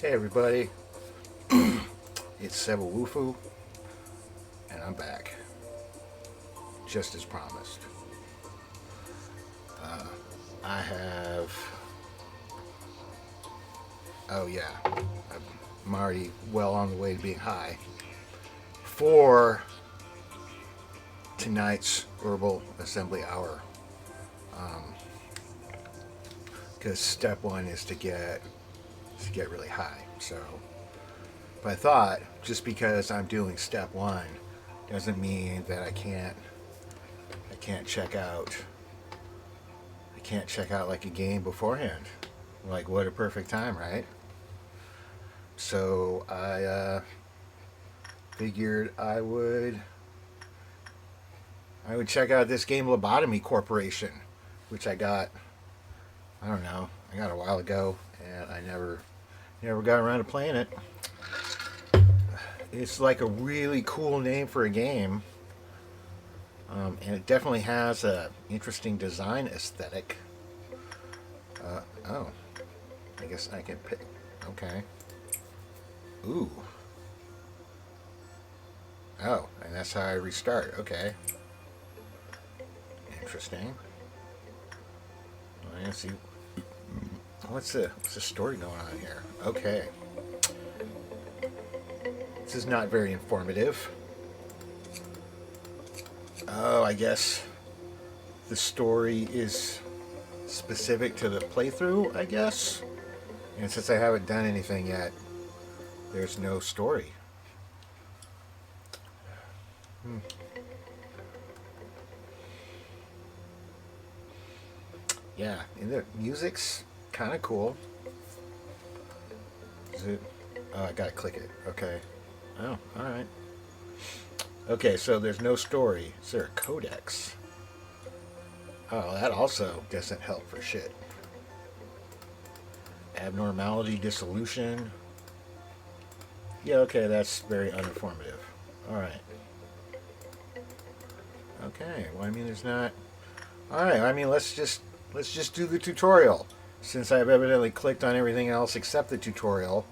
Hey everybody, it's Sebewufu, and I'm back, just as promised. I have, oh yeah, I'm already well on the way to being high for tonight's Herbal Assembly Hour. Because step one is to get really high. So, but I thought just because I'm doing step one doesn't mean that I can't check out like a game beforehand. Like what a perfect time, right? So I figured I would check out this game Lobotomy Corporation, which I got, I don't know, I got a while ago, and I never got around to playing it. It's like a really cool name for a game, and it definitely has a interesting design aesthetic. Oh, I guess I can pick. Okay. Ooh. Oh, and that's how I restart. Okay. Interesting. Let's see. What's the story going on here? Okay. This is not very informative. Oh, I guess the story is specific to the playthrough, I guess. And since I haven't done anything yet, there's no story. Hmm. Yeah, and the music's kind of cool. Is it? Oh, I gotta click it. Okay. Oh, all right. Okay, so there's no story. Is there a codex? Oh, that also doesn't help for shit. Abnormality dissolution. Yeah, okay, that's very uninformative. All right. Okay. Well, I mean, there's not. All right. I mean, let's just do the tutorial, since I've evidently clicked on everything else except the tutorial,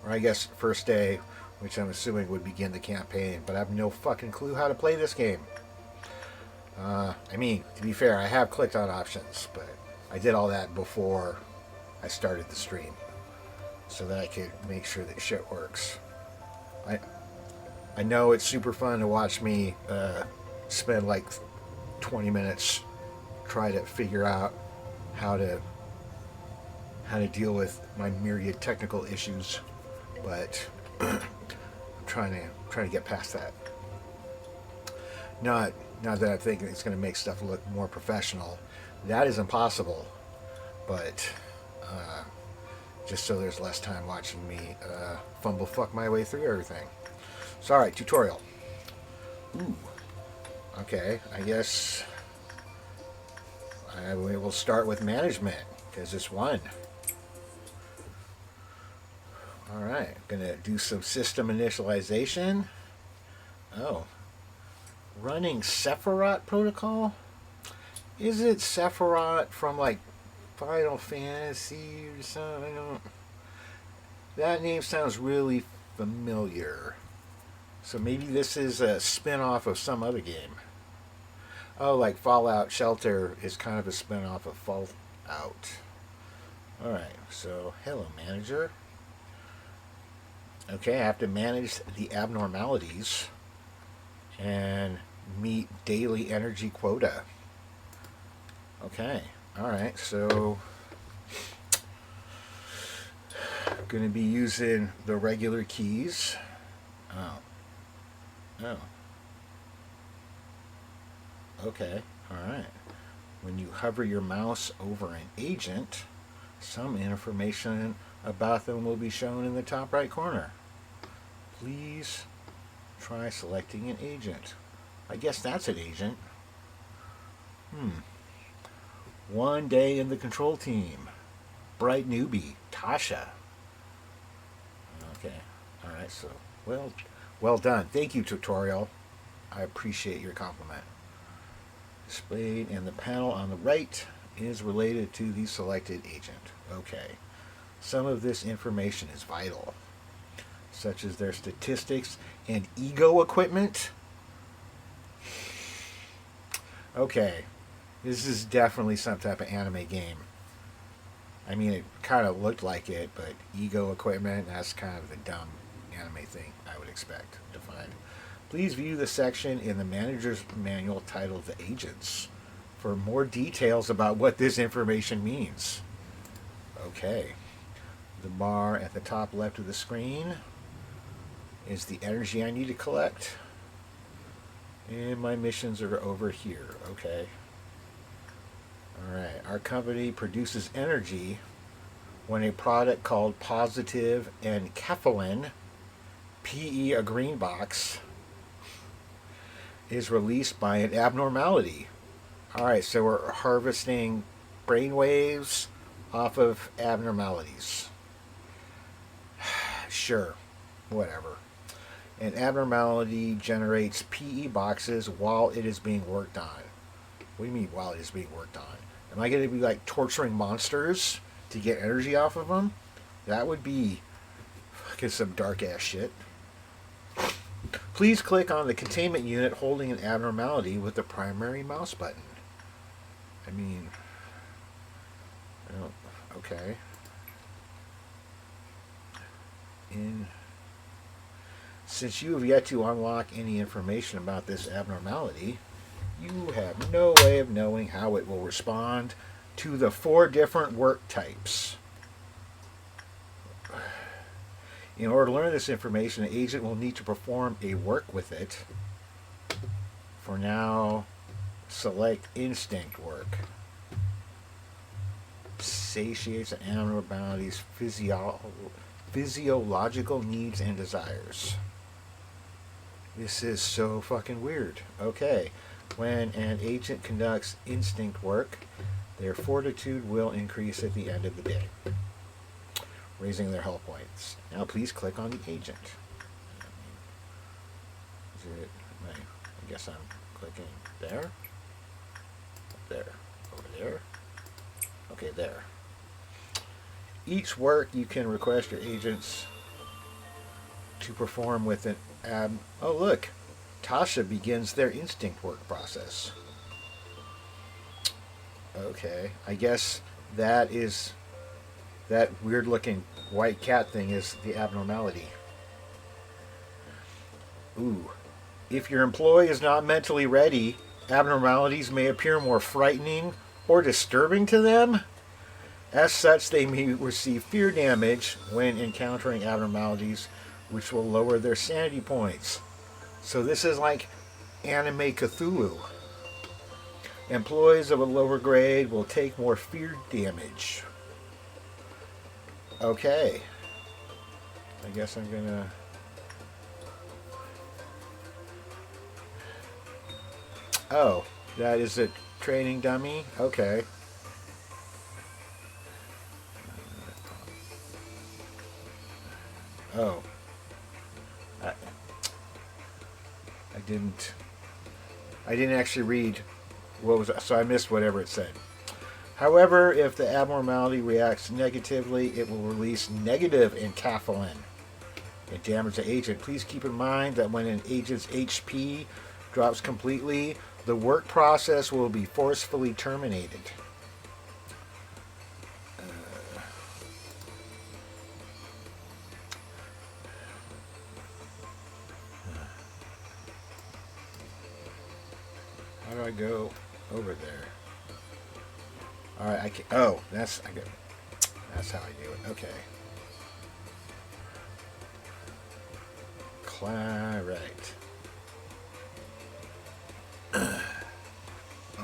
or I guess first day, which I'm assuming would begin the campaign. But I have no fucking clue how to play this game. I mean, to be fair, I have clicked on options, but I did all that before I started the stream, so that I could make sure that shit works. I I know it's super fun to watch me spend like 20 minutes try to figure out how to deal with my myriad technical issues, but I'm trying to get past that. Not that I think it's going to make stuff look more professional. That is impossible. But just so there's less time watching me fumble fuck my way through everything. So, alright, tutorial. Ooh. Okay, I guess we will start with management, because it's one. Alright, gonna do some system initialization. Oh. Running Sephiroth protocol? Is it Sephiroth from like Final Fantasy or something? I don't. That name sounds really familiar. So maybe this is a spin-off of some other game. Oh, like Fallout Shelter is kind of a spin-off of Fallout. Alright, so hello manager. Okay, I have to manage the abnormalities and meet daily energy quota. Okay, alright, so going to be using the regular keys. Oh. Oh. Okay, alright. When you hover your mouse over an agent, some information about them will be shown in the top right corner. Please try selecting an agent. I guess that's an agent. One day in the control team. Bright newbie, Tasha. Okay, alright, so, well done. Thank you, tutorial. I appreciate your compliment. Displayed, and the panel on the right is related to the selected agent. Okay, Some of this information is vital, such as their statistics and ego equipment. Okay, this is definitely some type of anime game. I mean, it kind of looked like it, but ego equipment, that's kind of the dumb anime thing I would expect to find. Please view the section in the manager's manual titled The Agents for more details about what this information means. Okay. The bar at the top left of the screen is the energy I need to collect. And my missions are over here. Okay. Alright. Our company produces energy when a product called positive enkephalin, PE, a green box, is released by an abnormality. Alright, so we're harvesting brainwaves off of abnormalities. Sure, whatever. An abnormality generates PE boxes while it is being worked on. What do you mean while it is being worked on? Am I going to be like torturing monsters to get energy off of them? That would be fucking some dark ass shit. Please click on the containment unit holding an abnormality with the primary mouse button. I mean, okay. Since you have yet to unlock any information about this abnormality, you have no way of knowing how it will respond to the 4 different work types. In order to learn this information, the agent will need to perform a work with it. For now, select instinct work. Satiates an abnormality's physiological needs and desires. This is so fucking weird. Okay. When an agent conducts instinct work, their fortitude will increase at the end of the day, raising their health points. Now please click on the agent. I guess I'm clicking there. Up there. Over there. Okay, there. Each work you can request your agents to perform with an oh look, Tasha begins their instinct work process. Okay, I guess that weird looking white cat thing is the abnormality. Ooh. If your employee is not mentally ready, abnormalities may appear more frightening or disturbing to them. As such, they may receive fear damage when encountering abnormalities, which will lower their sanity points. So this is like anime Cthulhu. Employees of a lower grade will take more fear damage. Okay. I guess I'm gonna... Oh, that is a training dummy? Okay. Oh. I didn't actually read what was, so I missed whatever it said. However, if the abnormality reacts negatively, it will release negative enkephalin and damage the agent. Please keep in mind that when an agent's HP drops completely, the work process will be forcefully terminated. How do I go over there? All right, I can. Oh, that's how I do it. Okay. Right.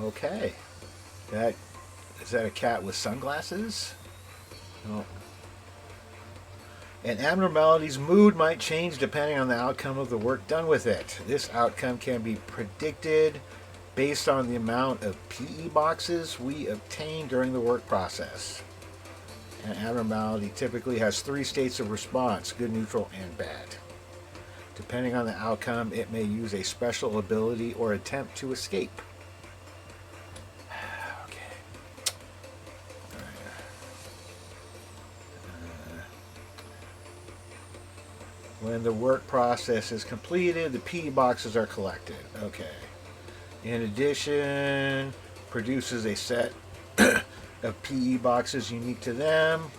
Okay. Is that a cat with sunglasses? No. An abnormality's mood might change depending on the outcome of the work done with it. This outcome can be predicted based on the amount of PE boxes we obtain during the work process. An abnormality typically has 3 states of response: good, neutral, and bad. Depending on the outcome, it may use a special ability or attempt to escape. Okay. When the work process is completed, the PE boxes are collected. Okay. In addition, produces a set of PE boxes unique to them.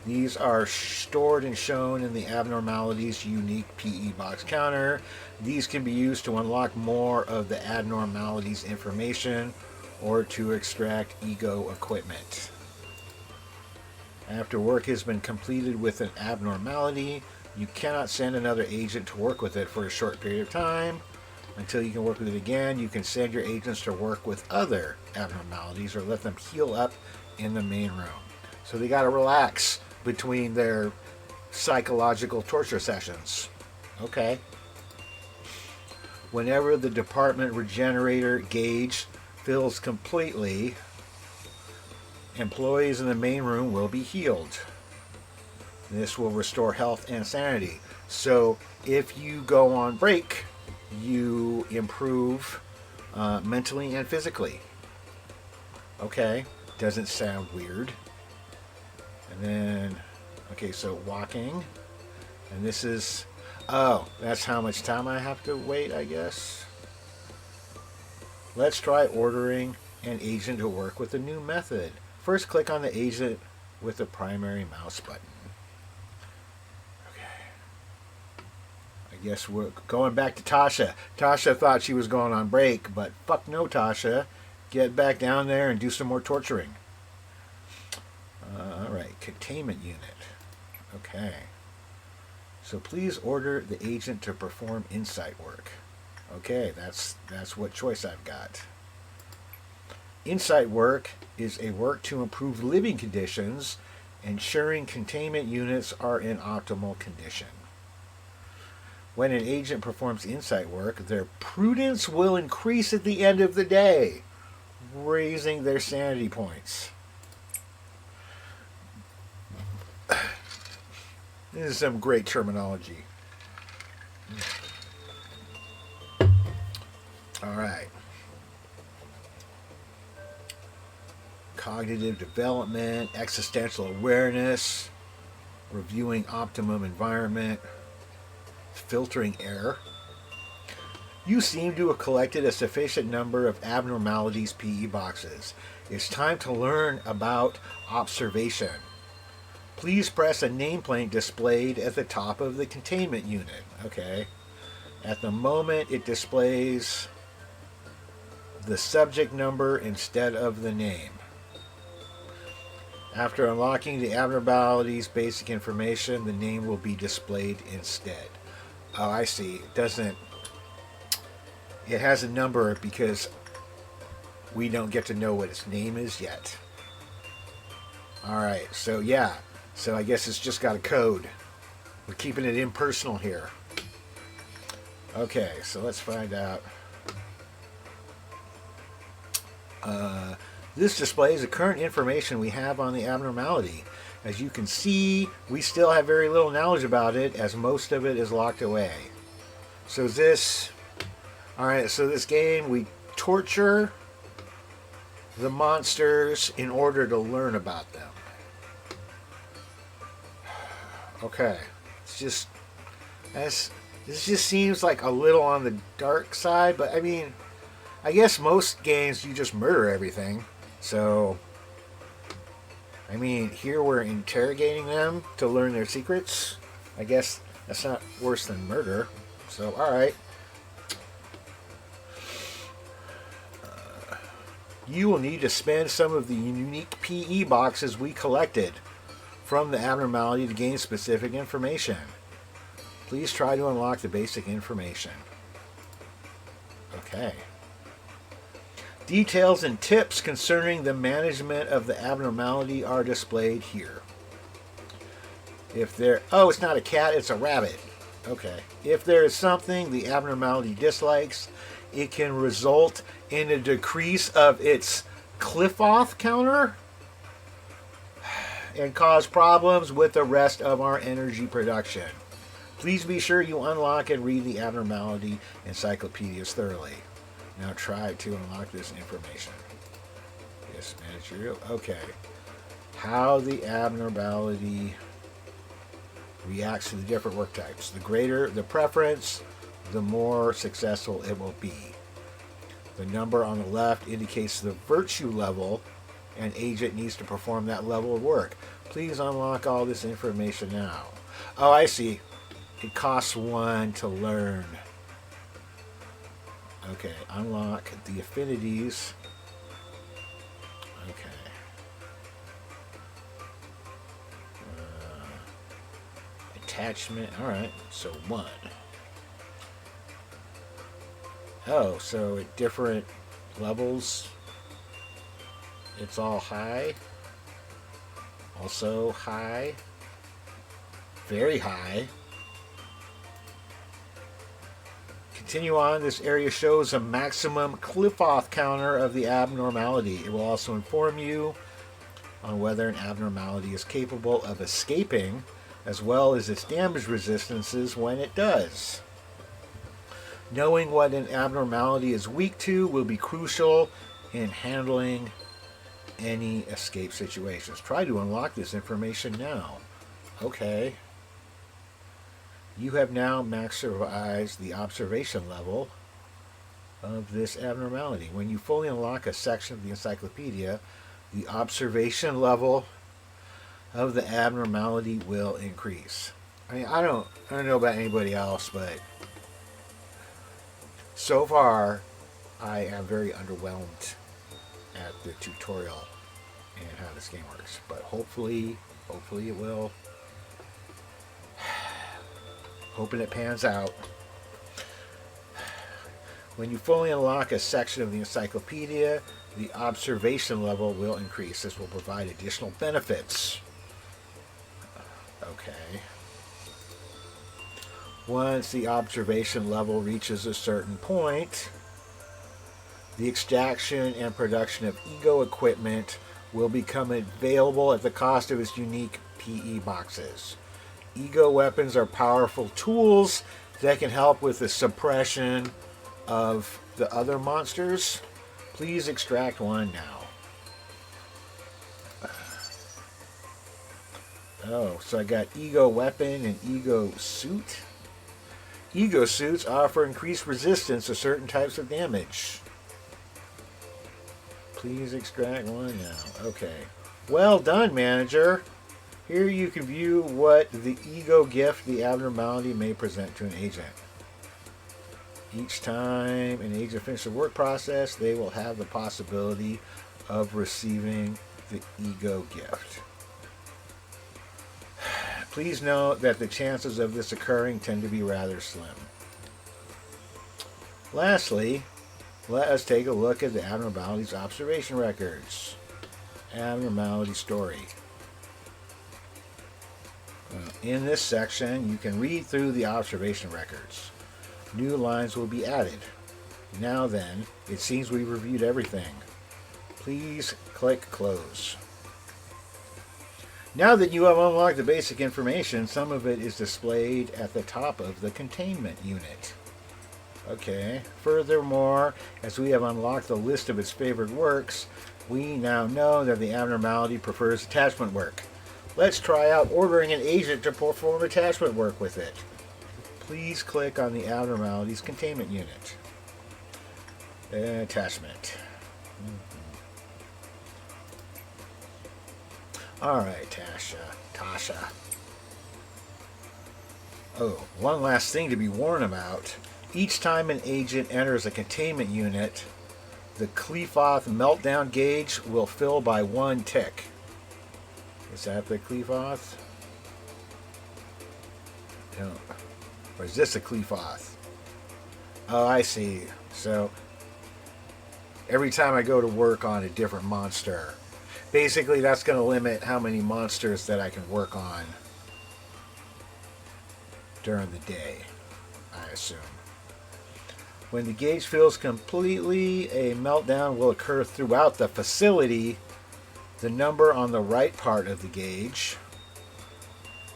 These are stored and shown in the abnormalities unique PE box counter. These can be used to unlock more of the abnormalities information or to extract ego equipment. After work has been completed with an abnormality, you cannot send another agent to work with it for a short period of time. Until you can work with it again, you can send your agents to work with other abnormalities or let them heal up in the main room. So they got to relax between their psychological torture sessions. Okay. Whenever the department regenerator gauge fills completely, employees in the main room will be healed. This will restore health and sanity. So if you go on break, you improve mentally and physically. Okay, doesn't sound weird. And then, okay, so walking. And this is, oh, that's how much time I have to wait, I guess. Let's try ordering an agent to work with a new method. First, click on the agent with the primary mouse button. Okay. I guess we're going back to Tasha. Tasha thought she was going on break, but fuck no, Tasha. Get back down there and do some more torturing. Alright, containment unit. Okay. So please order the agent to perform insight work. Okay, that's what choice I've got. Insight work is a work to improve living conditions, ensuring containment units are in optimal condition. When an agent performs insight work, their prudence will increase at the end of the day, raising their sanity points. This is some great terminology. All right. Cognitive development, existential awareness, reviewing optimum environment, filtering error. You seem to have collected a sufficient number of abnormalities PE boxes. It's time to learn about observation. Please press a nameplate displayed at the top of the containment unit. Okay. At the moment, it displays the subject number instead of the name. After unlocking the abnormalities basic information, the name will be displayed instead. Oh, I see. It has a number because we don't get to know what its name is yet. Alright, so yeah. So I guess it's just got a code. We're keeping it impersonal here. Okay, so let's find out. This displays the current information we have on the abnormality. As you can see, we still have very little knowledge about it, as most of it is locked away. So this game, we torture the monsters in order to learn about them. Okay, this just seems like a little on the dark side, but I mean, I guess most games you just murder everything. So, I mean, here we're interrogating them to learn their secrets. I guess that's not worse than murder. So, alright. You will need to spend some of the unique PE boxes we collected from the abnormality to gain specific information. Please try to unlock the basic information. Okay. Details and tips concerning the management of the abnormality are displayed here. Oh, it's not a cat, it's a rabbit. Okay. If there is something the abnormality dislikes, it can result in a decrease of its cliff-off counter and cause problems with the rest of our energy production. Please be sure you unlock and read the abnormality encyclopedias thoroughly. Now try to unlock this information. Yes, managerial. Okay. How the abnormality reacts to the different work types. The greater the preference, the more successful it will be. The number on the left indicates the virtue level an agent needs to perform that level of work. Please unlock all this information now. Oh, I see. It costs 1 to learn. Okay, unlock the affinities. Okay. Attachment. Alright, so 1. Oh, so at different levels, it's all high. Also high. Very high. Continue on. This area shows a maximum cliff-off counter of the abnormality. It will also inform you on whether an abnormality is capable of escaping, as well as its damage resistances when it does. Knowing what an abnormality is weak to will be crucial in handling any escape situations. Try to unlock this information now. Okay. You have now maximized the observation level of this abnormality. When you fully unlock a section of the encyclopedia, the observation level of the abnormality will increase. I mean, I don't know about anybody else, but so far I am very underwhelmed at the tutorial and how this game works. But hopefully it will. Hoping it pans out. When you fully unlock a section of the encyclopedia, the observation level will increase. This will provide additional benefits. Okay. Once the observation level reaches a certain point, the extraction and production of ego equipment will become available at the cost of its unique PE boxes. Ego weapons are powerful tools that can help with the suppression of the other monsters. Please extract one now. Oh, so I got ego weapon and ego suit. Ego suits offer increased resistance to certain types of damage. Please extract one now. Okay. Well done, manager. Here you can view what the ego gift, the abnormality, may present to an agent. Each time an agent finishes the work process, they will have the possibility of receiving the ego gift. Please note that the chances of this occurring tend to be rather slim. Lastly, let us take a look at the abnormalities observation records. Abnormality story. In this section, you can read through the observation records. New lines will be added. Now then, it seems we've reviewed everything. Please click Close. Now that you have unlocked the basic information, some of it is displayed at the top of the containment unit. Okay. Furthermore, as we have unlocked the list of its favorite works, we now know that the abnormality prefers attachment work. Let's try out ordering an agent to perform attachment work with it. Please click on the abnormalities containment unit. Attachment. Alright, Tasha. Oh, one last thing to be warned about. Each time an agent enters a containment unit, the Qlifoth meltdown gauge will fill by 1 tick. Is that the Qlifoth? No. Or is this a Qlifoth? Oh, I see. So, every time I go to work on a different monster, basically that's going to limit how many monsters that I can work on during the day, I assume. When the gauge fills completely, a meltdown will occur throughout the facility. The number on the right part of the gauge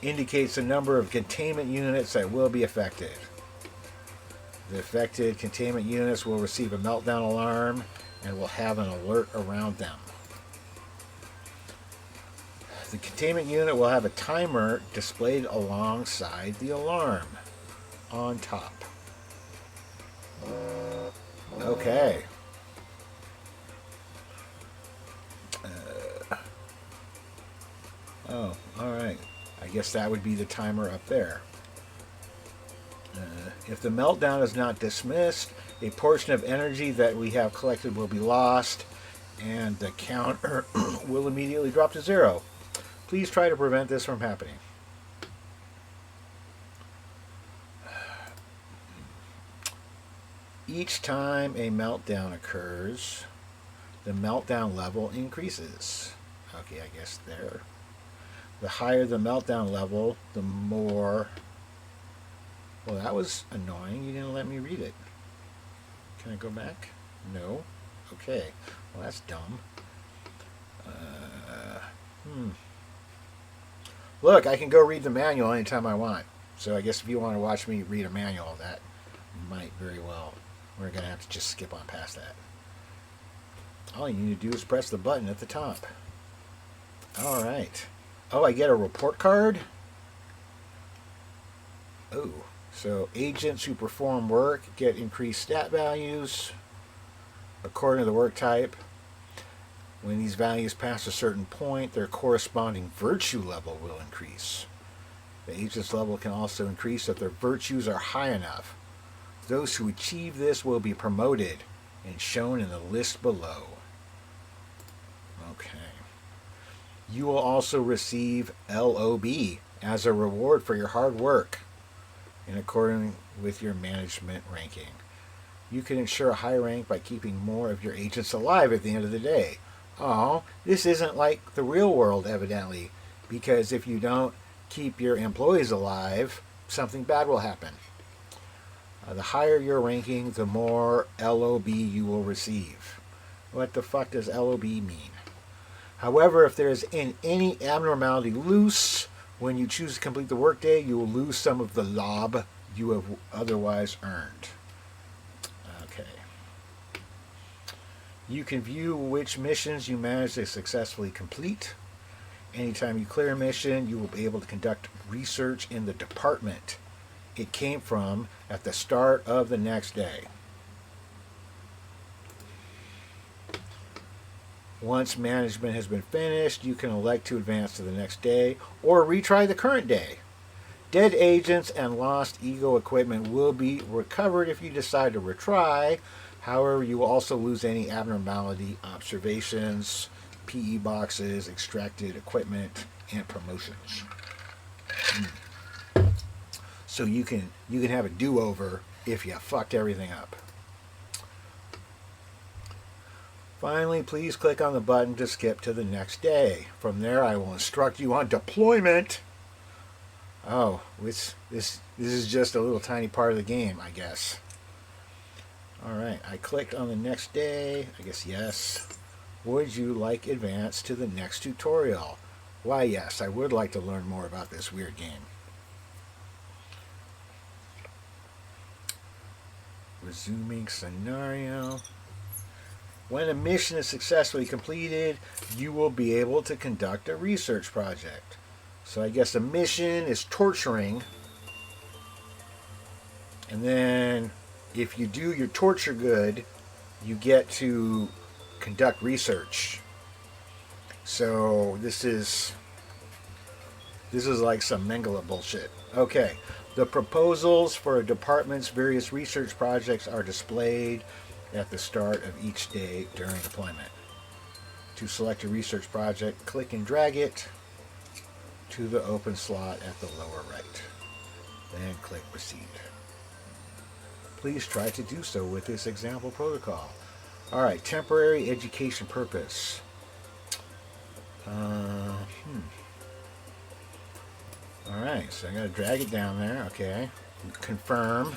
indicates the number of containment units that will be affected. The affected containment units will receive a meltdown alarm and will have an alert around them. The containment unit will have a timer displayed alongside the alarm on top. Okay. Oh, alright. I guess that would be the timer up there. If the meltdown is not dismissed, a portion of energy that we have collected will be lost, and the counter will immediately drop to 0. Please try to prevent this from happening. Each time a meltdown occurs, the meltdown level increases. Okay, I guess there. The higher the meltdown level, the more... Well, that was annoying. You didn't let me read it. Can I go back? No. Okay. Well, that's dumb. Look, I can go read the manual anytime I want. So I guess if you want to watch me read a manual, that might very well. We're going to have to just skip on past that. All you need to do is press the button at the top. All right. Oh, I get a report card? Oh. So agents who perform work get increased stat values according to the work type. When these values pass a certain point, their corresponding virtue level will increase. The agent's level can also increase if their virtues are high enough. Those who achieve this will be promoted and shown in the list below. Okay. You will also receive LOB as a reward for your hard work in accordance with your management ranking. You can ensure a high rank by keeping more of your agents alive at the end of the day. Oh, this isn't like the real world, evidently, because if you don't keep your employees alive, something bad will happen. The higher your ranking, the more LOB you will receive. What the fuck does LOB mean? However, if there is any abnormality loose, when you choose to complete the workday, you will lose some of the LOB you have otherwise earned. Okay. You can view which missions you managed to successfully complete. Anytime you clear a mission, you will be able to conduct research in the department it came from at the start of the next day. Once management has been finished, you can elect to advance to the next day or retry the current day. Dead agents and lost ego equipment will be recovered if you decide to retry. However, you will also lose any abnormality observations, PE boxes, extracted equipment, and promotions. So you can have a do-over if you fucked everything up. Finally, please click on the button to skip to the next day. From there, I will instruct you on deployment. Oh, this is just a little tiny part of the game, I guess. Alright, I clicked on the next day. I guess yes. Would you like advance to the next tutorial? Why, yes, I would like to learn more about this weird game. Resuming scenario. When a mission is successfully completed, you will be able to conduct a research project. So I guess a mission is torturing. And then if you do your torture good, you get to conduct research. So this is like some Mengele bullshit. Okay. The proposals for a department's various research projects are displayed at the start of each day during deployment. To select a research project, click and drag it to the open slot at the lower right. Then click Proceed. Please try to do so with this example protocol. Alright, temporary education purpose. Alright, so I gotta drag it down there. Okay. Confirm.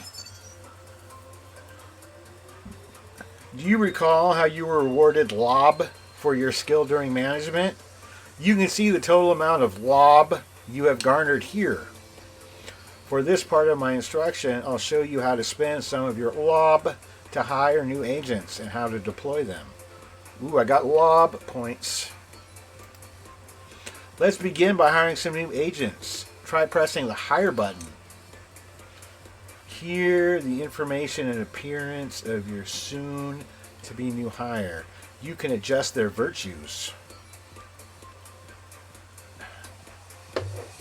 Do you recall how you were awarded LOB for your skill during management? You can see the total amount of LOB you have garnered here. For this part of my instruction, I'll show you how to spend some of your LOB to hire new agents and how to deploy them. Ooh, I got LOB points. Let's begin by hiring some new agents. Try pressing the hire button. Here, the information and appearance of your soon-to-be new hire. You can adjust their virtues.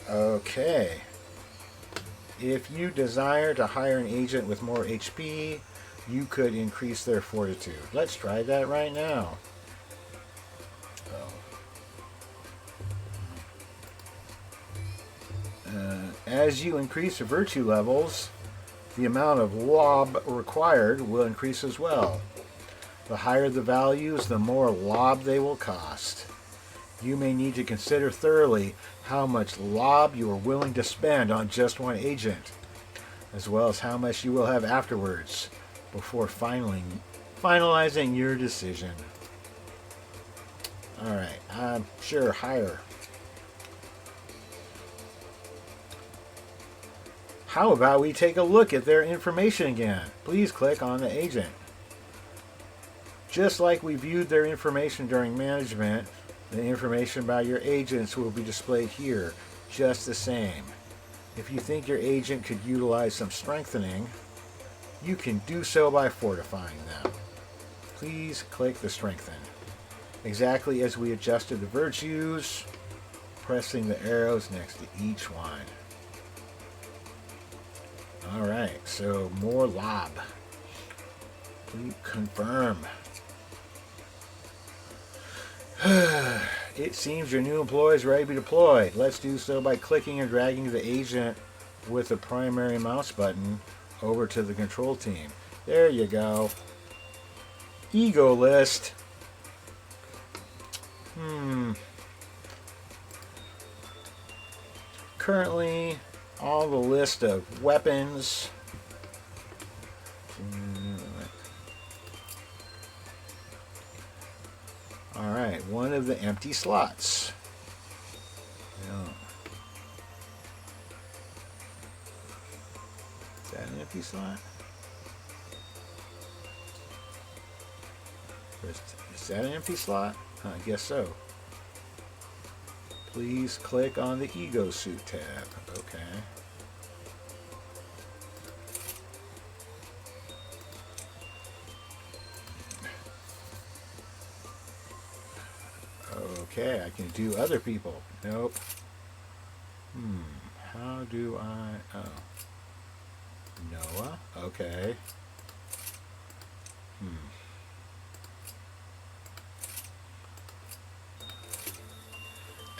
Okay. If you desire to hire an agent with more HP, you could increase their fortitude. Let's try that right now. As you increase the virtue levels, the amount of lob required will increase as well. The higher the values, the more lob they will cost. You may need to consider thoroughly how much lob you are willing to spend on just one agent, as well as how much you will have afterwards, before finalizing your decision. Alright, sure, hire. How about we take a look at their information again? Please click on the agent. Just like we viewed their information during management, the information about your agents will be displayed here, just the same. If you think your agent could utilize some strengthening, you can do so by fortifying them. Please click the strengthen. Exactly as we adjusted the virtues, pressing the arrows next to each one. Alright, so more lob. Please confirm. It seems your new employee is ready to be deployed. Let's do so by clicking and dragging the agent with the primary mouse button over to the control team. There you go. Ego list. Currently, all the list of weapons. Alright, one of the empty slots. Yeah. Is that an empty slot? Is that an empty slot? I guess so. Please click on the Ego Suit tab. Okay. Okay, I can do other people. Nope. How do I... Oh. Noah? Okay.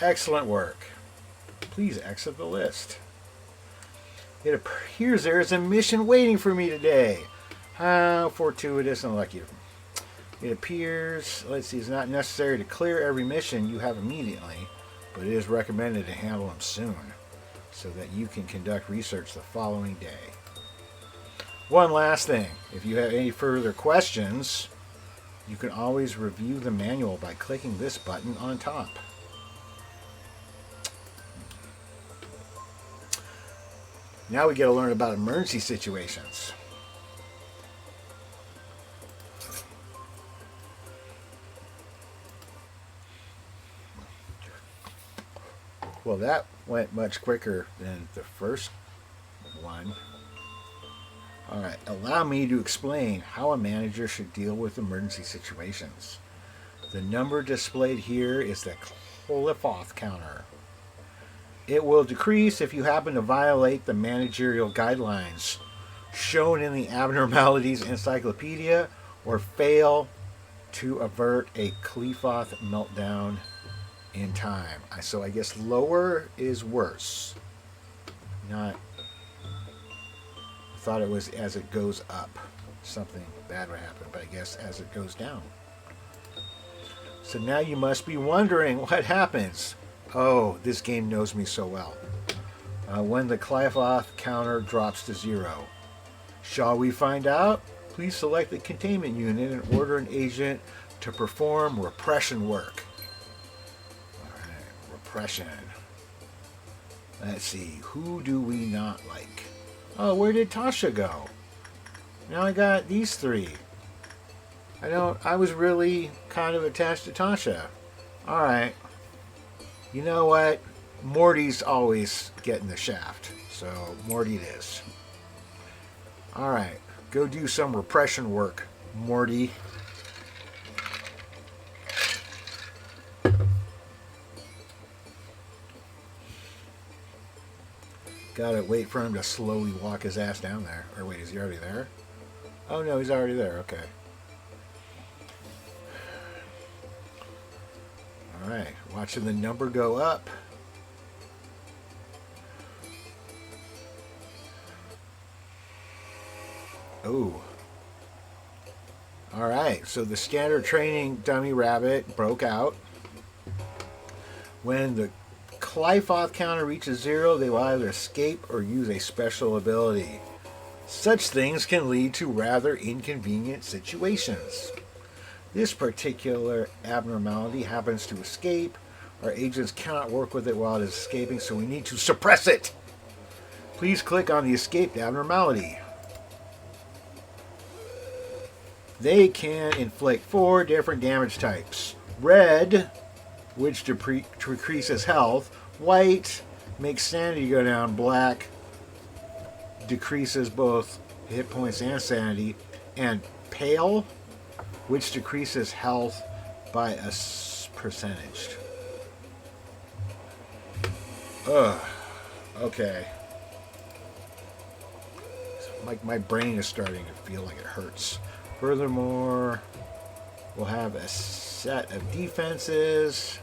Excellent work. Please exit the list. It appears there is a mission waiting for me today. How fortuitous and lucky. It appears, let's see, it's not necessary to clear every mission you have immediately, but it is recommended to handle them soon, so that you can conduct research the following day. One last thing, if you have any further questions, you can always review the manual by clicking this button on top. Now we get to learn about emergency situations. Well, that went much quicker than the first one. Alright, allow me to explain how a manager should deal with emergency situations. The number displayed here is the Qlipoth counter. It will decrease if you happen to violate the managerial guidelines shown in the Abnormalities Encyclopedia or fail to avert a Qlipoth meltdown in time. So I guess lower is worse. Not... I thought it was as it goes up, something bad would happen, but I guess as it goes down. So now you must be wondering what happens. Oh, this game knows me so well. When the Qlipoth counter drops to 0. Shall we find out? Please select the containment unit and order an agent to perform repression work. Alright, repression. Let's see, who do we not like? Oh, where did Tasha go? Now I got these three. I was really kind of attached to Tasha. Alright. You know what? Morty's always getting the shaft. So, Morty it is. Alright. Go do some repression work, Morty. Gotta wait for him to slowly walk his ass down there. Or wait, is he already there? Oh no, he's already there. Okay. Alright. Watching the number go up. Oh. Alright, so the standard training dummy rabbit broke out. When the Clyfoth counter reaches 0, they will either escape or use a special ability. Such things can lead to rather inconvenient situations. This particular abnormality happens to escape. Our agents cannot work with it while it is escaping, so we need to suppress it. Please click on the escaped abnormality. They can inflict 4 different damage types. Red, which decreases health. White makes sanity go down. Black decreases both hit points and sanity. And pale, which decreases health by a percentage. Ugh. Okay. My brain is starting to feel like it hurts. Furthermore, we'll have a set of defenses.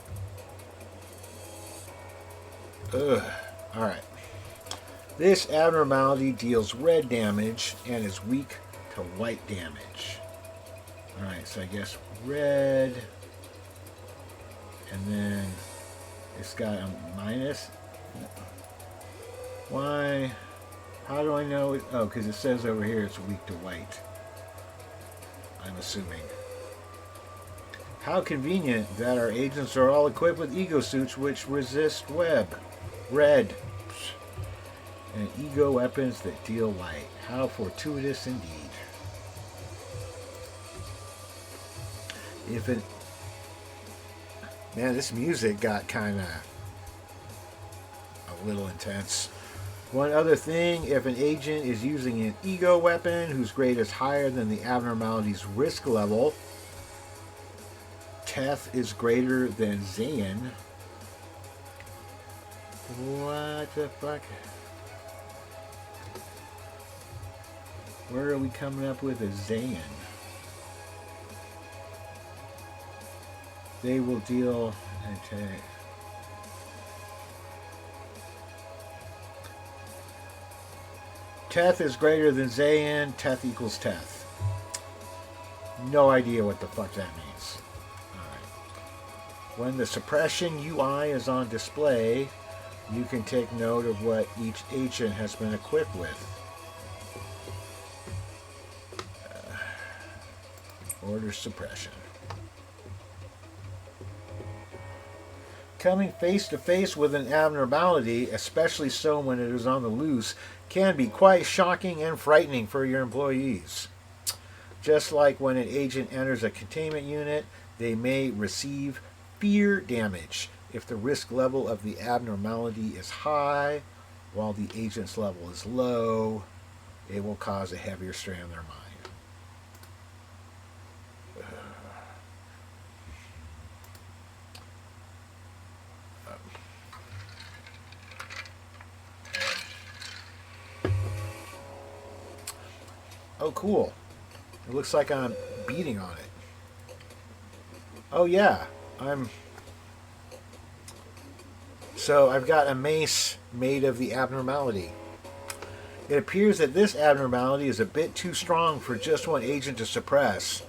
Ugh. Alright. This abnormality deals red damage and is weak to white damage. Alright, so I guess red. And then it's got a minus. Why? How do I know it? Oh, because it says over here it's weak to white. I'm assuming. How convenient that our agents are all equipped with ego suits which resist red, and ego weapons that deal light. How fortuitous indeed. Man, this music got kind of a little intense. One other thing, if an agent is using an ego weapon whose grade is higher than the abnormality's risk level, Teth is greater than Zayn. What the fuck? Where are we coming up with a Zayn? They will deal attack. Teth is greater than Zayn. Teth equals Teth. No idea what the fuck that means. Alright. When the suppression UI is on display, you can take note of what each agent has been equipped with. Order suppression. Coming face to face with an abnormality, especially so when it is on the loose, can be quite shocking and frightening for your employees. Just like when an agent enters a containment unit, they may receive fear damage if the risk level of the abnormality is high, while the agent's level is low. It will cause a heavier strain on their mind. Oh, cool. It looks like I'm beating on it. Oh, yeah. So I've got a mace made of the abnormality. It appears that this abnormality is a bit too strong for just one agent to suppress.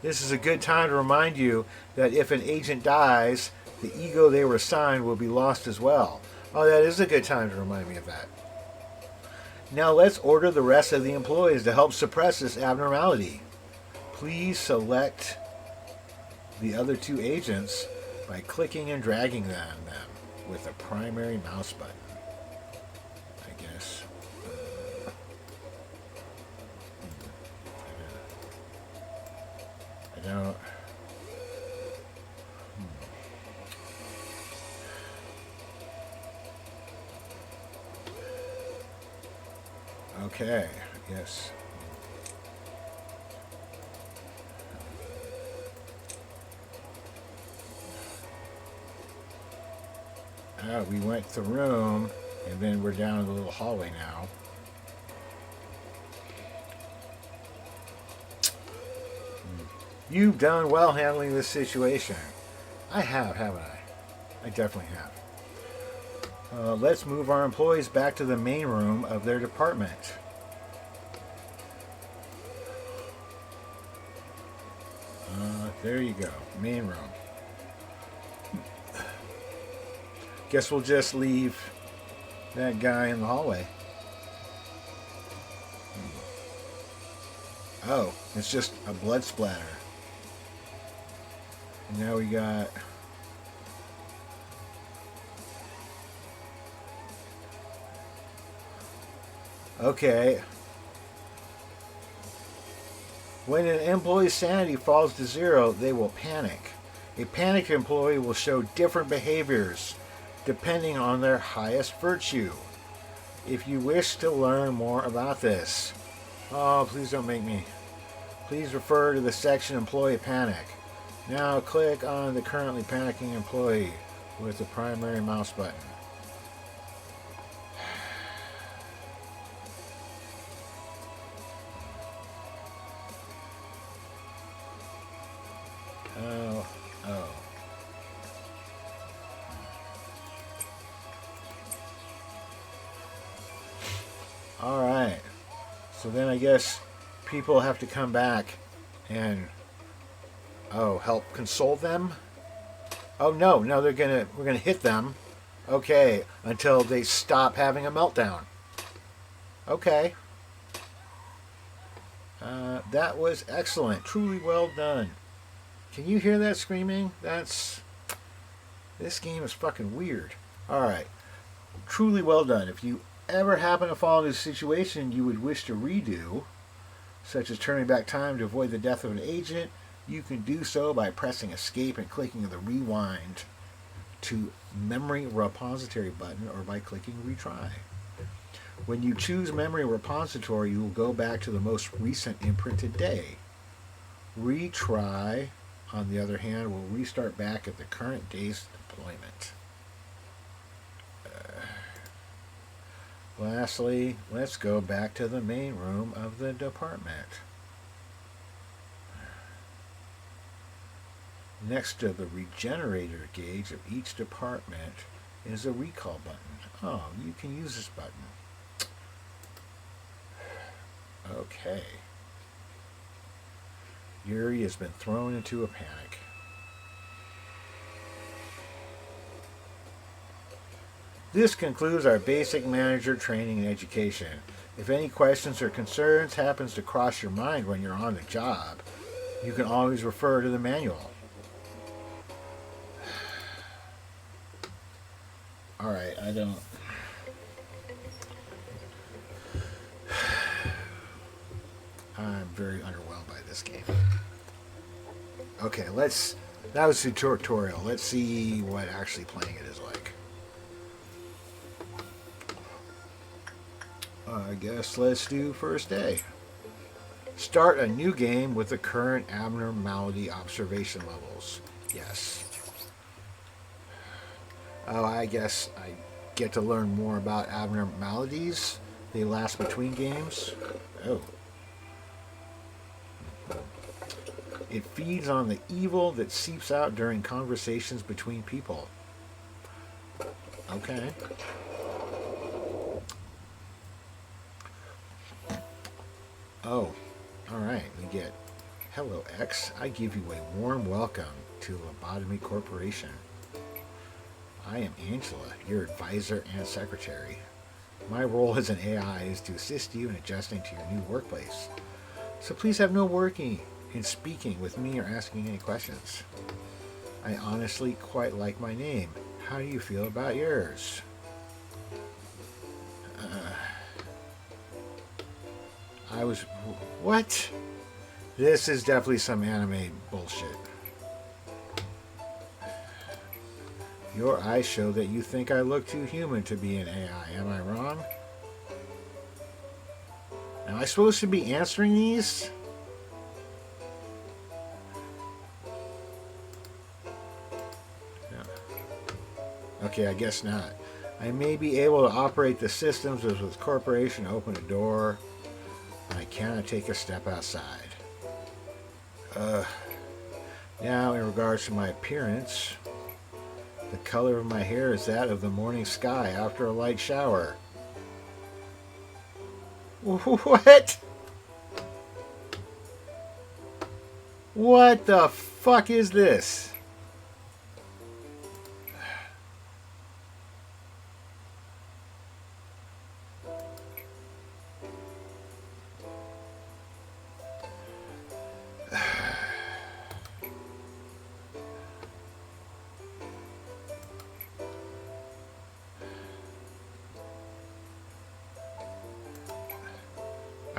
This is a good time to remind you that if an agent dies, the ego they were assigned will be lost as well. Oh, that is a good time to remind me of that. Now let's order the rest of the employees to help suppress this abnormality. Please select the other 2 agents by clicking and dragging them with the primary mouse button. I guess. I don't. Okay, yes. We went to the room, and then we're down in the little hallway now. You've done well handling this situation. I have, haven't I? I definitely have. Let's move our employees back to the main room of their department. There you go, main room. Guess we'll just leave that guy in the hallway. Oh, it's just a blood splatter. And now we got... Okay. When an employee's sanity falls to 0, they will panic. A panicked employee will show different behaviors depending on their highest virtue. If you wish to learn more about this, oh, please don't make me. Please refer to the section Employee Panic. Now click on the currently panicking employee with the primary mouse button. Oh. Alright. So then I guess people have to come back and help console them. Oh no, we're gonna hit them. Okay, until they stop having a meltdown. Okay. That was excellent. Truly well done. Can you hear that screaming? This game is fucking weird. Alright. Truly well done. If you ever happen to fall into a situation you would wish to redo, such as turning back time to avoid the death of an agent, you can do so by pressing escape and clicking the rewind to memory repository button, or by clicking retry. When you choose memory repository, you will go back to the most recent imprinted day. Retry, on the other hand, will restart back at the current day's deployment. Lastly, let's go back to the main room of the department. Next to the regenerator gauge of each department is a recall button. Oh, you can use this button. Okay. Yuri has been thrown into a panic. This concludes our basic manager training and education. If any questions or concerns happens to cross your mind when you're on the job, you can always refer to the manual. Alright, I'm very underwhelmed by this game. Okay, that was the tutorial. Let's see what actually playing it is like. I guess let's do first day. Start a new game with the current abnormality observation levels. Yes. Oh, I guess I get to learn more about abnormalities. They last between games. Oh. It feeds on the evil that seeps out during conversations between people. Okay. Oh, alright. We get, hello X, I give you a warm welcome to Lobotomy Corporation. I am Angela, your advisor and secretary. My role as an AI is to assist you in adjusting to your new workplace. So please have no worry in speaking with me or asking any questions. I honestly quite like my name. How do you feel about yours? What? This is definitely some anime bullshit. Your eyes show that you think I look too human to be an AI. Am I wrong? Am I supposed to be answering these? No. Okay, I guess not. I may be able to operate the systems of this corporation, open a door. I cannot take a step outside. Now, in regards to my appearance, the color of my hair is that of the morning sky after a light shower. What? What the fuck is this?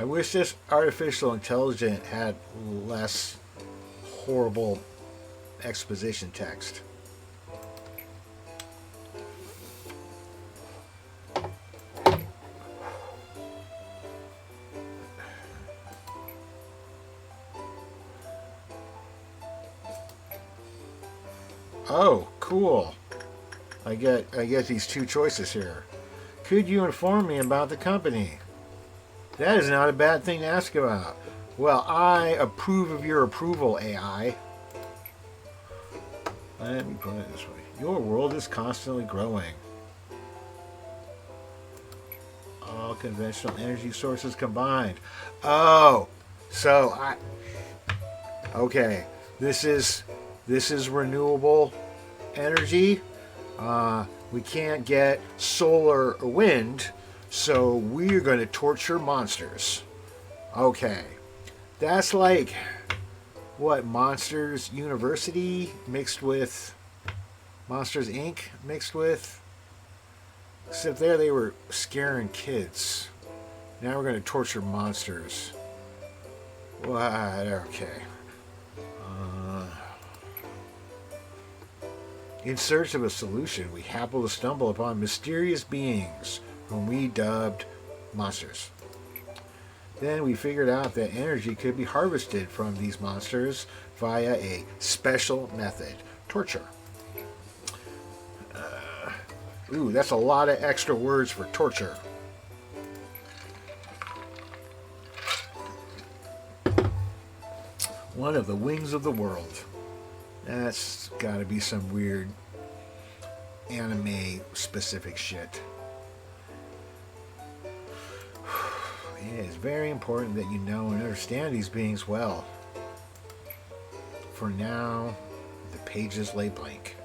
I wish this artificial intelligence had less horrible exposition text. Oh, cool. I get these two choices here. Could you inform me about the company? That is not a bad thing to ask about. Well, I approve of your approval, AI. Let me put it this way. Your world is constantly growing. All conventional energy sources combined. Oh, so okay. This is renewable energy. We can't get solar or wind. So we're going to torture monsters. Okay. That's like, what, Monsters University mixed with Monsters Inc. mixed with? Except there they were scaring kids. Now we're going to torture monsters. What? Okay. In search of a solution, we happen to stumble upon mysterious beings whom we dubbed monsters. Then we figured out that energy could be harvested from these monsters via a special method, torture. Ooh, that's a lot of extra words for torture. One of the wings of the world. That's gotta be some weird anime specific shit. It is very important that you know and understand these beings well. For now, the pages lay blank.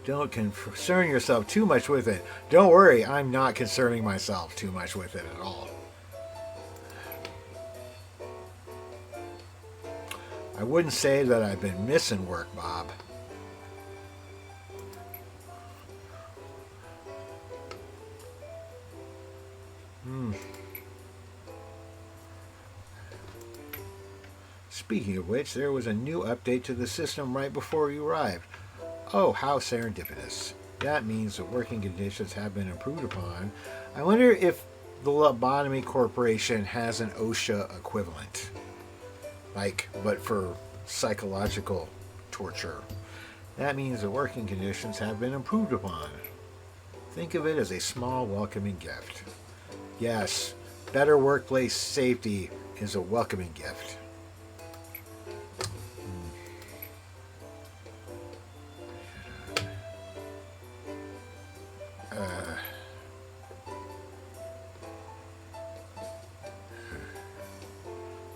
Don't concern yourself too much with it. Don't worry, I'm not concerning myself too much with it at all. I wouldn't say that I've been missing work, Bob. Speaking of which, there was a new update to the system right before you arrived. Oh, how serendipitous. That means that working conditions have been improved upon. I wonder if the Lobotomy Corporation has an OSHA equivalent. But for psychological torture. That means the working conditions have been improved upon. Think of it as a small welcoming gift. Yes, better workplace safety is a welcoming gift.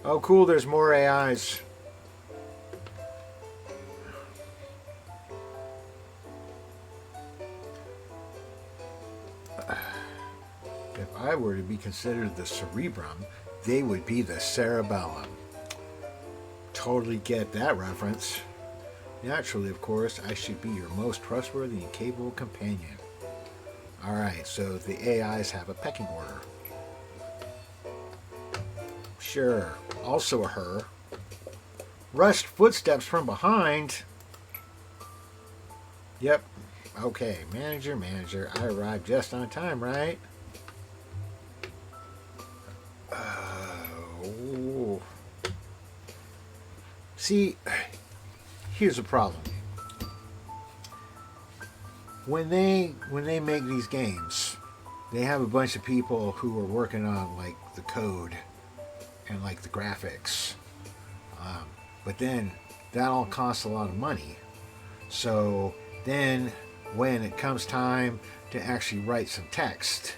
Oh, cool, there's more AIs. If I were to be considered the cerebrum, they would be the cerebellum. Totally get that reference. Naturally, of course, I should be your most trustworthy and capable companion. Alright, so the AIs have a pecking order. Sure, also a her. Rushed footsteps from behind. Yep. Okay, manager, I arrived just on time, right? See, here's the problem. When they make these games, they have a bunch of people who are working on like the code and like the graphics. But then that all costs a lot of money. So then when it comes time to actually write some text,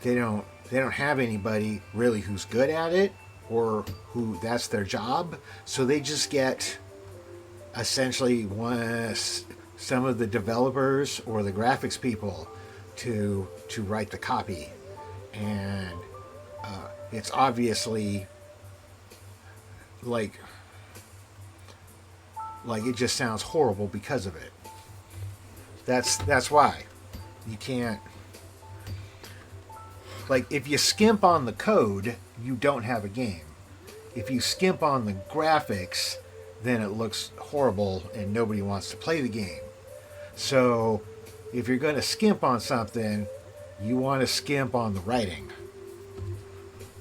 they don't have anybody really who's good at it or who that's their job. So they just get essentially some of the developers or the graphics people to write the copy, and it's obviously like it just sounds horrible because of it. That's why you can't, like, if you skimp on the code, you don't have a game. If you skimp on the graphics, then it looks horrible and nobody wants to play the game. So if you're going to skimp on something, you want to skimp on the writing,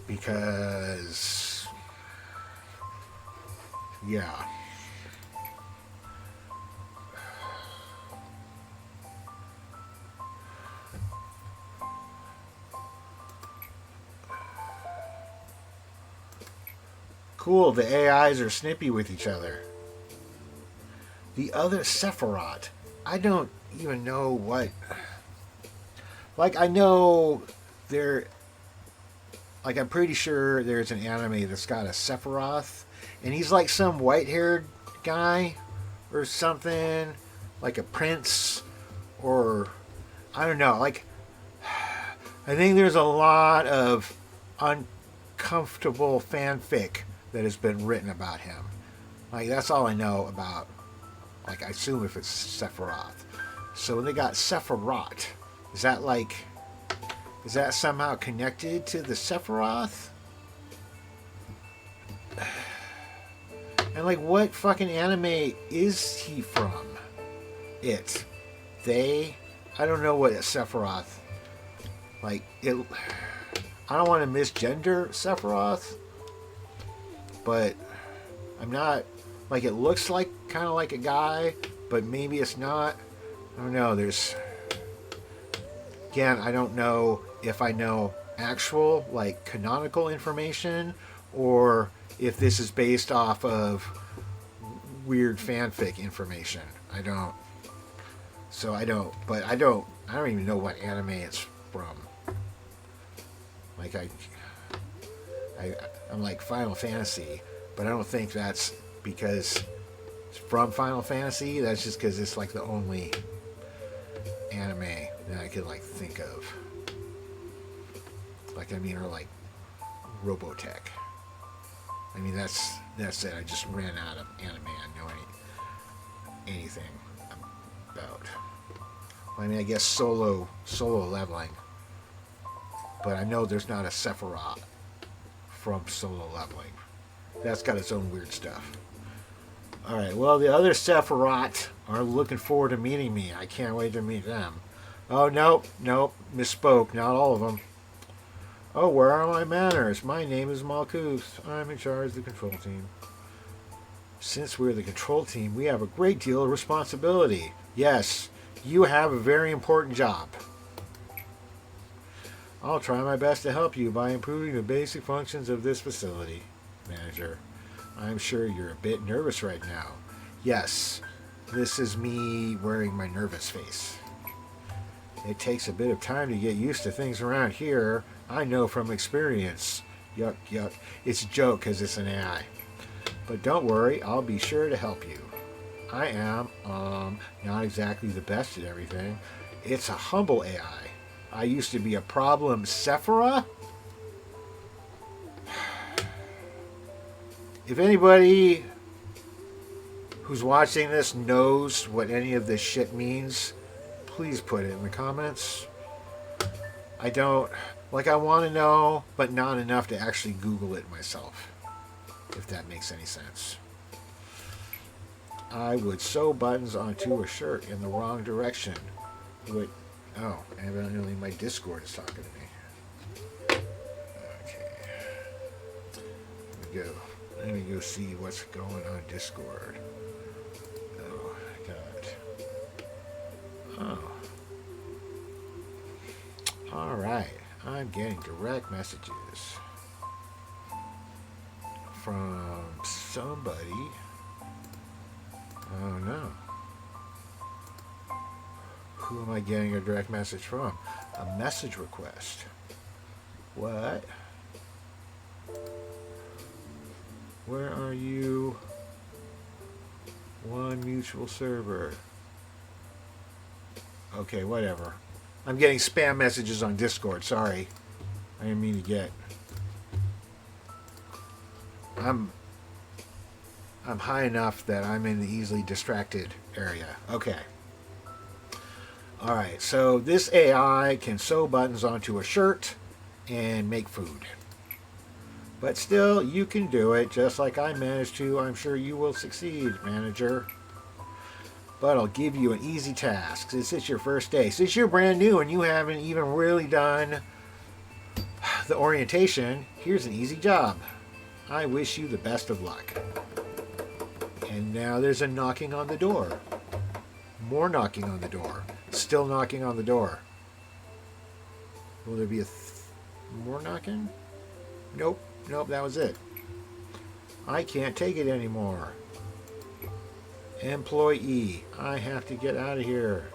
because yeah. Cool, the AIs are snippy with each other. The other Sephiroth, I don't even know what... Like, I know there... Like, I'm pretty sure there's an anime that's got a Sephiroth, and he's like some white-haired guy or something, like a prince, or... I don't know, like... I think there's a lot of uncomfortable fanfic that has been written about him. Like, that's all I know about, like, I assume if it's Sephiroth. So they got Sephiroth. Is that somehow connected to the Sephiroth? And, like, what fucking anime is he from? It. They? I don't know what a Sephiroth... Like, it... I don't want to misgender Sephiroth, but I'm not... Like, it looks like kind of like a guy, but maybe it's not. I don't know. There's... Again, I don't know if I know actual, like, canonical information, or if this is based off of weird fanfic information. I don't. So I don't. But I don't even know what anime it's from. Like, I'm like Final Fantasy, but I don't think that's because it's from Final Fantasy. That's just because it's like the only anime that I could like think of. Like, I mean, or like Robotech. I mean, that's it. I just ran out of anime I know anything about. Well, I mean, I guess solo leveling. But I know there's not a Sephiroth from Solo Leveling. That's got its own weird stuff. Alright, well, the other Sephiroth are looking forward to meeting me. I can't wait to meet them. Oh, nope, misspoke. Not all of them. Oh, where are my manners? My name is Malkuth. I'm in charge of the control team. Since we're the control team, we have a great deal of responsibility. Yes, you have a very important job. I'll try my best to help you by improving the basic functions of this facility, Manager. I'm sure you're a bit nervous right now. Yes, this is me wearing my nervous face. It takes a bit of time to get used to things around here. I know from experience. Yuck, yuck. It's a joke because it's an AI. But don't worry, I'll be sure to help you. I am, not exactly the best at everything. It's a humble AI. I used to be a problem Sephiroth. If anybody who's watching this knows what any of this shit means, please put it in the comments. I don't... Like, I want to know, but not enough to actually Google it myself. If that makes any sense. I would sew buttons onto a shirt in the wrong direction. Oh, evidently my Discord is talking to me. Okay. Here we go. Let me go see what's going on Discord. Oh, God. Oh. Alright. I'm getting direct messages from somebody. Oh, no. Who am I getting a direct message from? A message request. What? Where are you? One mutual server. Okay, whatever. I'm getting spam messages on Discord. Sorry. I didn't mean to get... I'm high enough that I'm in the easily distracted area. Okay. Alright, so this AI can sew buttons onto a shirt and make food. But still, you can do it just like I managed to. I'm sure you will succeed, manager. But I'll give you an easy task. Since it's your first day. Since you're brand new and you haven't even really done the orientation, here's an easy job. I wish you the best of luck. And now there's a knocking on the door. More knocking on the door. Still knocking on the door. Will there be more knocking? Nope. Nope, that was it. I can't take it anymore. Employee. I have to get out of here.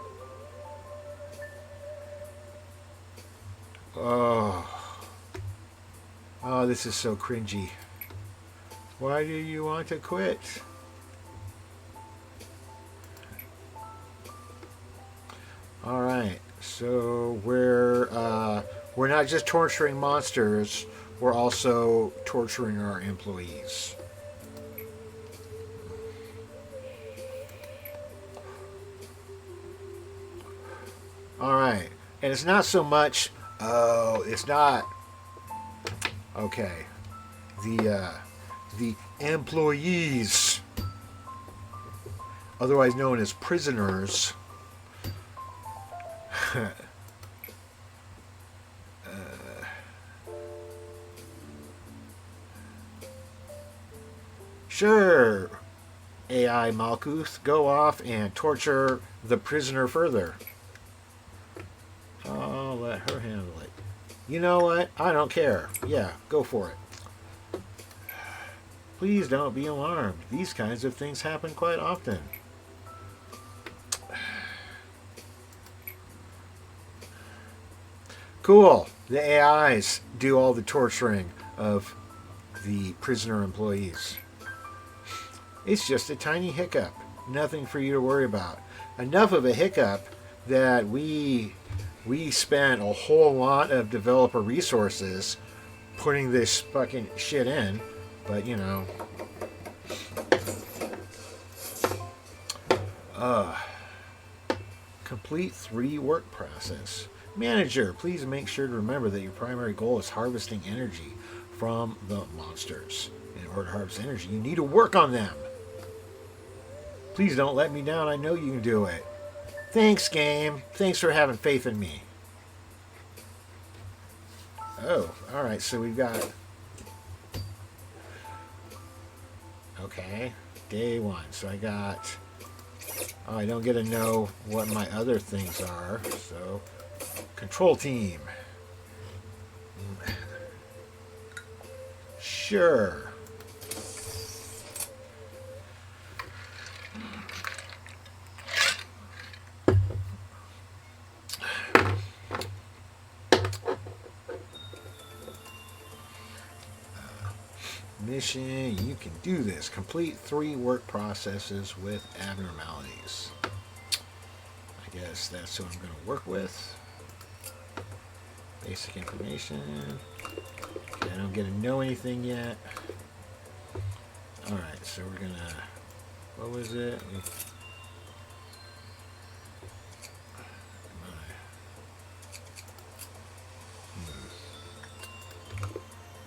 Oh. Oh, this is so cringy. Why do you want to quit? All right. So we're not just torturing monsters. We're also torturing our employees. All right. And it's not so much... Oh, it's not... Okay. The employees, otherwise known as prisoners, sure, AI Malkuth, go off and torture the prisoner further. I'll let her handle it. You know what? I don't care. Yeah, go for it. Please don't be alarmed. These kinds of things happen quite often. Cool. The AIs do all the torturing of the prisoner employees. It's just a tiny hiccup. Nothing for you to worry about. Enough of a hiccup that we spent a whole lot of developer resources putting this fucking shit in, but you know. Complete 3 work process. Manager, please make sure to remember that your primary goal is harvesting energy from the monsters. In order to harvest energy, you need to work on them. Please don't let me down. I know you can do it. Thanks, game. Thanks for having faith in me. Oh, alright, so we've got... Okay, day 1. So I got... Oh, I don't get to know what my other things are, so... Control team. Sure. Mission, you can do this. Complete 3 work processes with abnormalities. I guess that's what I'm going to work with. Basic information. Okay, I don't get to know anything yet. Alright, so we're going to... What was it?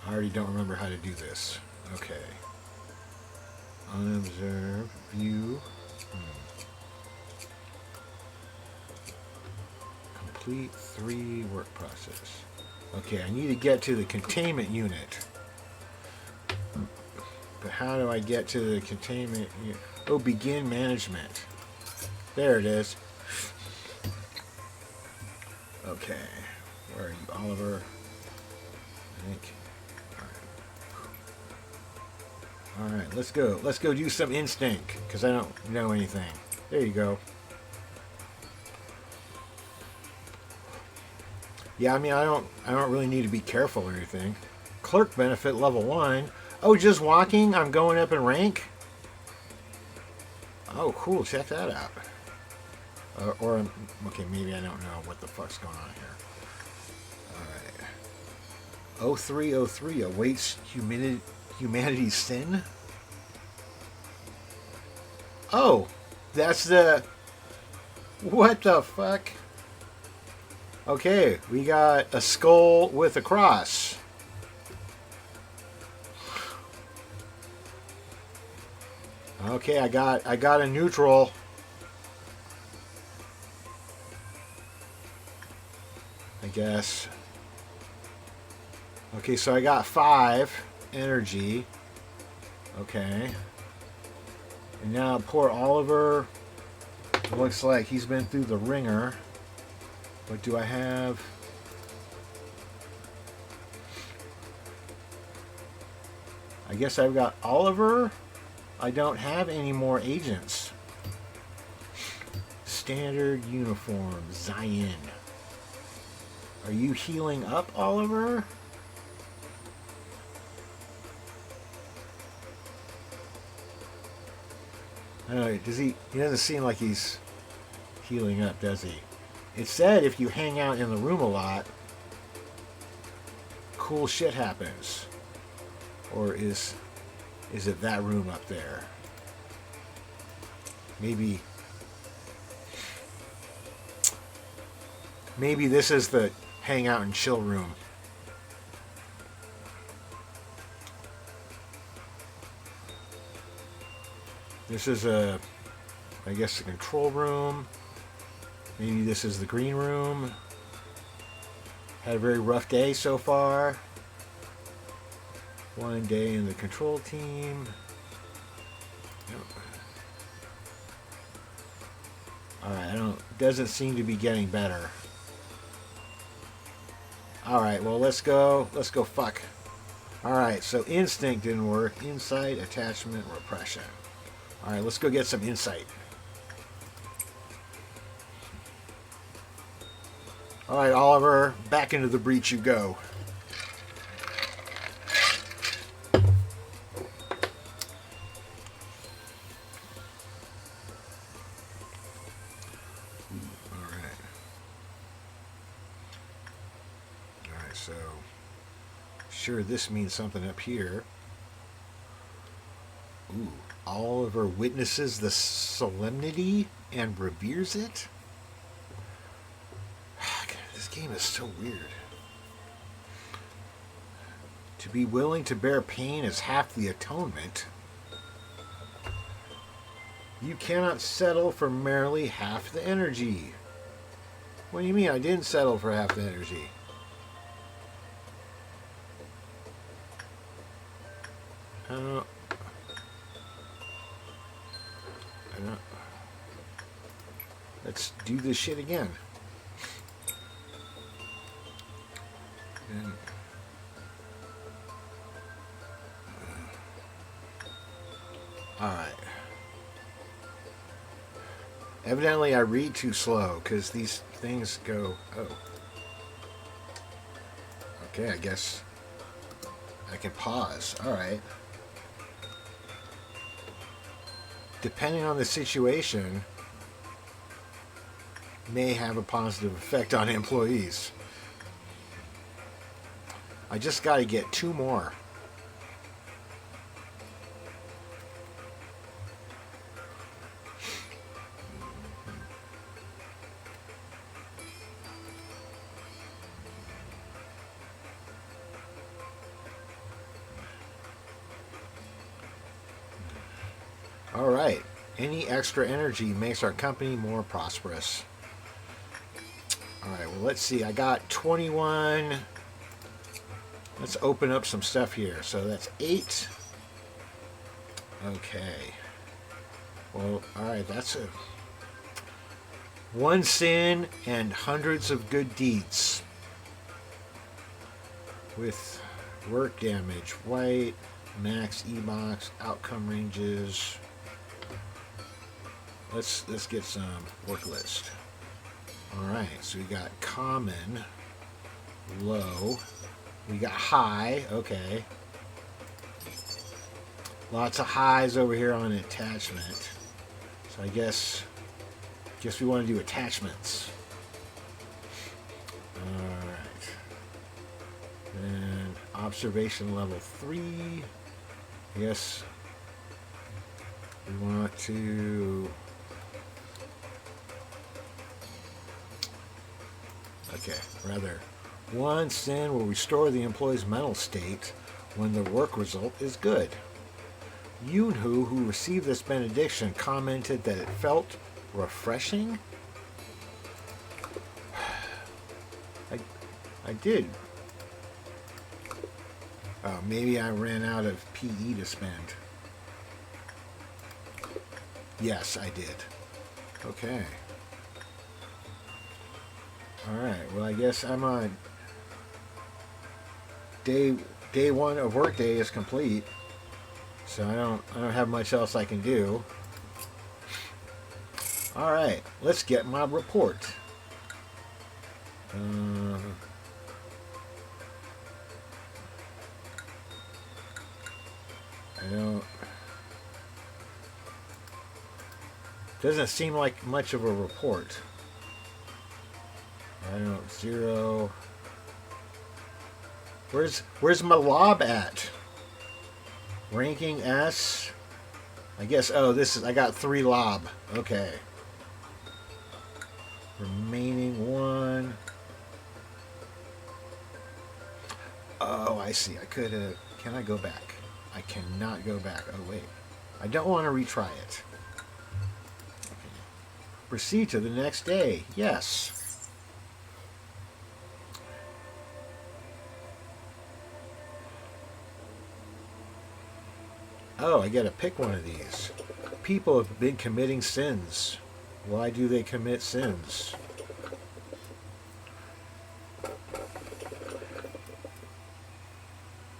I already don't remember how to do this. Okay. Unobserved. View. Complete 3 work process. Okay, I need to get to the containment unit. But how do I get to the containment? Oh, begin management. There it is. Okay. Where are you, Oliver? I think. Alright, let's go. Let's go do some instinct, because I don't know anything. There you go. Yeah, I mean, I don't really need to be careful or anything. Clerk benefit level 1. Oh, just walking? I'm going up in rank? Oh, cool. Check that out. Okay, maybe I don't know what the fuck's going on here. Alright. 0303 awaits humanity's sin? Oh, that's the... What the fuck? Okay, we got a skull with a cross. Okay, I got a neutral. I guess. Okay, so I got 5 energy. Okay. And now poor Oliver. It looks like he's been through the ringer. What do I have? I guess I've got Oliver. I don't have any more agents. Standard uniform, Zion. Are you healing up, Oliver? I don't know, does he doesn't seem like he's healing up, does he? It said if you hang out in the room a lot, cool shit happens. Or is it that room up there? Maybe this is the hang out and chill room. This is I guess the control room. Maybe this is the green room. Had a very rough day so far. One day in the control team. Alright, doesn't seem to be getting better. Alright, well let's go fuck. Alright, so instinct didn't work. Insight, attachment, repression. Alright, let's go get some insight. Alright, Oliver, back into the breach you go. So, sure, this means something up here. Ooh, Oliver witnesses the solemnity and reveres it? God, this game is so weird. To be willing to bear pain is half the atonement. You cannot settle for merely half the energy. What do you mean I didn't settle for half the energy? I don't. Let's do this shit again. Alright. Evidently I read too slow because these things go... Oh. Okay, I guess I can pause. Alright. Depending on the situation, may have a positive effect on employees. I just got to get 2 more. All right. Any extra energy makes our company more prosperous. All right, well, let's see. I got 21. Let's open up some stuff here. So that's 8. Okay. Well, alright, that's a... One sin and hundreds of good deeds. With work damage, white, max E-box, outcome ranges. Let's get some work list. Alright, so we got common, low, we got high, okay. Lots of highs over here on attachment. So I guess we want to do attachments. Alright. Then observation level 3. Yes. We want to... Okay, rather. One sin will restore the employee's mental state when the work result is good. Yunhu, who received this benediction, commented that it felt refreshing. I did. Oh, maybe I ran out of PE to spend. Yes, I did. Okay. Alright, well I guess I'm on day one of workday is complete. So I don't have much else I can do. Alright, let's get my report. Doesn't seem like much of a report. I don't know, 0. Where's my lob at? Ranking S. I guess, oh, I got 3 lob. Okay. Remaining 1. Oh, I see. I could have... Can I go back? I cannot go back. Oh, wait. I don't want to retry it. Okay. Proceed to the next day. Yes. Oh, I get to pick one of these. People have been committing sins. Why do they commit sins?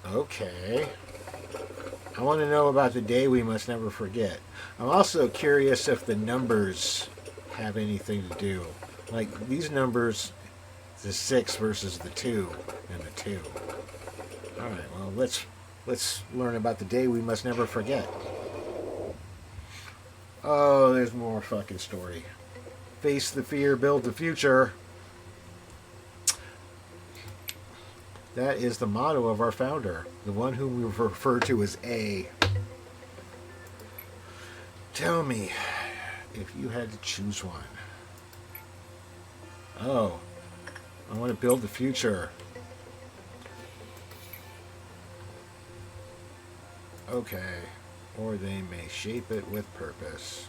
Okay. I want to know about the day we must never forget. I'm also curious if the numbers have anything to do. Like these numbers, the 6 versus the 2 and the 2. Alright, well let's learn about the day we must never forget. Oh, there's more fucking story. Face the fear, build the future. That is the motto of our founder, the one whom we refer to as A. Tell me, if you had to choose one. Oh, I want to build the future. Okay, or they may shape it with purpose.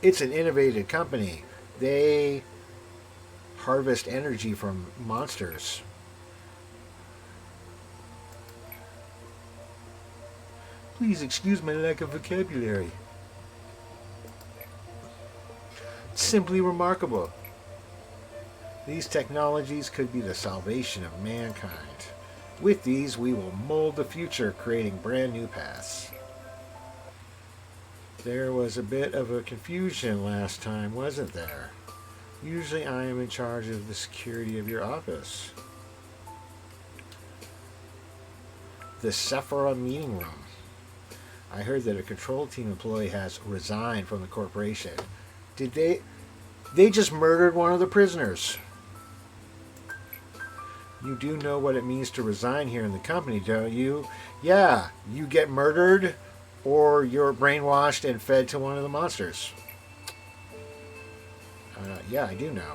It's an innovative company. They harvest energy from monsters. Please excuse my lack of vocabulary. It's simply remarkable. These technologies could be the salvation of mankind. With these, we will mold the future, creating brand new paths. There was a bit of a confusion last time, wasn't there? Usually I am in charge of the security of your office. The Sephora meeting room. I heard that a control team employee has resigned from the corporation. Did they... They just murdered one of the prisoners. You do know what it means to resign here in the company, don't you? Yeah, you get murdered or you're brainwashed and fed to one of the monsters. Yeah, I do know.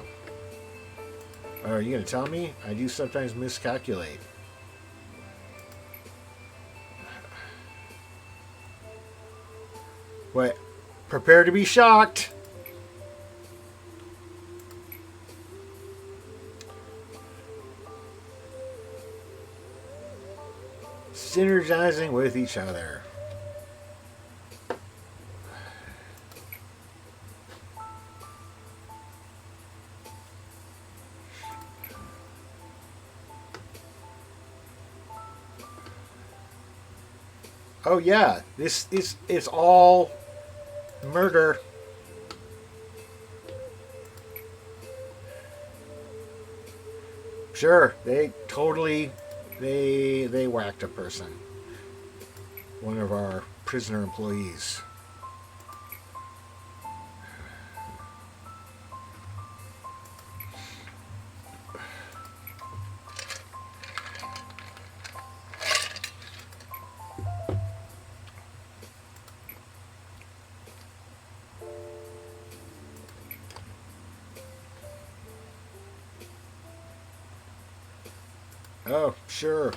Are you going to tell me? I do sometimes miscalculate. What? Prepare to be shocked. Synergizing with each other. Oh yeah, this is it's all murder. Sure, they totally they whacked a person. One of our prisoner employees. Oh, sure.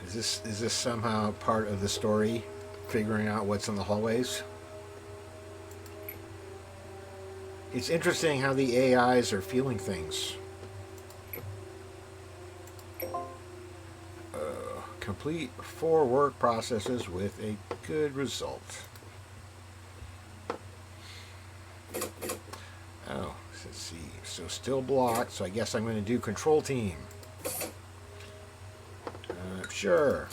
Is this somehow part of the story? Figuring out what's in the hallways? It's interesting how the AIs are feeling things. Complete 4 work processes with a good result. Oh, let's see. So still blocked, so I guess I'm going to do control team. Sure.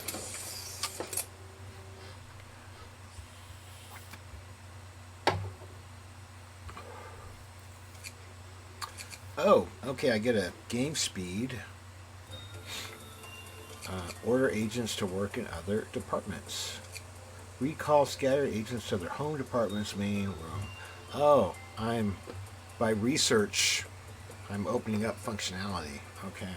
Oh, okay, I get a game speed. Order agents to work in other departments. Recall scattered agents to their home department's main room. Oh, by research, I'm opening up functionality. Okay.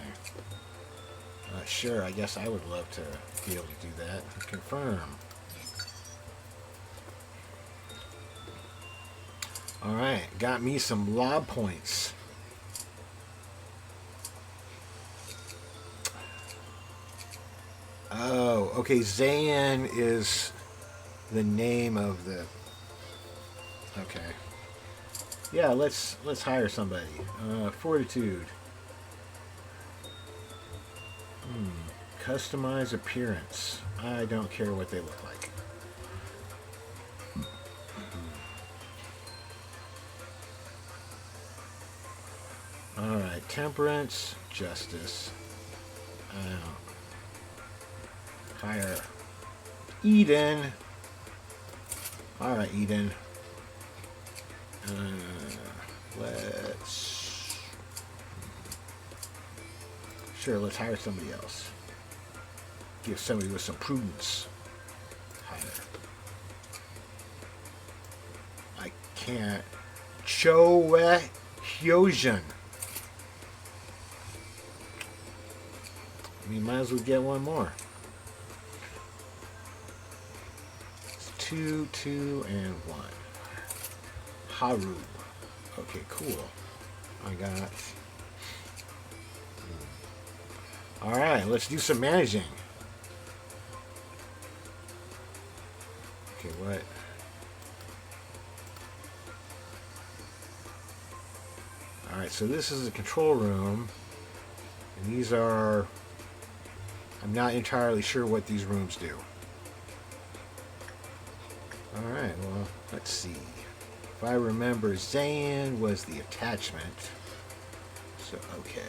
Sure, I guess I would love to be able to do that. Confirm. Alright, got me some lob points. Oh, okay, Zayn is the name of the... Okay. Yeah, let's hire somebody. Fortitude. Customize appearance. I don't care what they look like. Alright, temperance, justice. Hire Eden. Alright, Eden. Let's hire somebody else. Give somebody with some prudence. Hire. I can't. Choe Hyojin. We might as well get one more. It's 2, 2, and 1. Haru. Okay, cool. I got... Alright, let's do some managing. Okay, what? Alright, so this is the control room. And these are... I'm not entirely sure what these rooms do. Alright, well, let's see. If I remember, Zayn was the attachment. So, okay.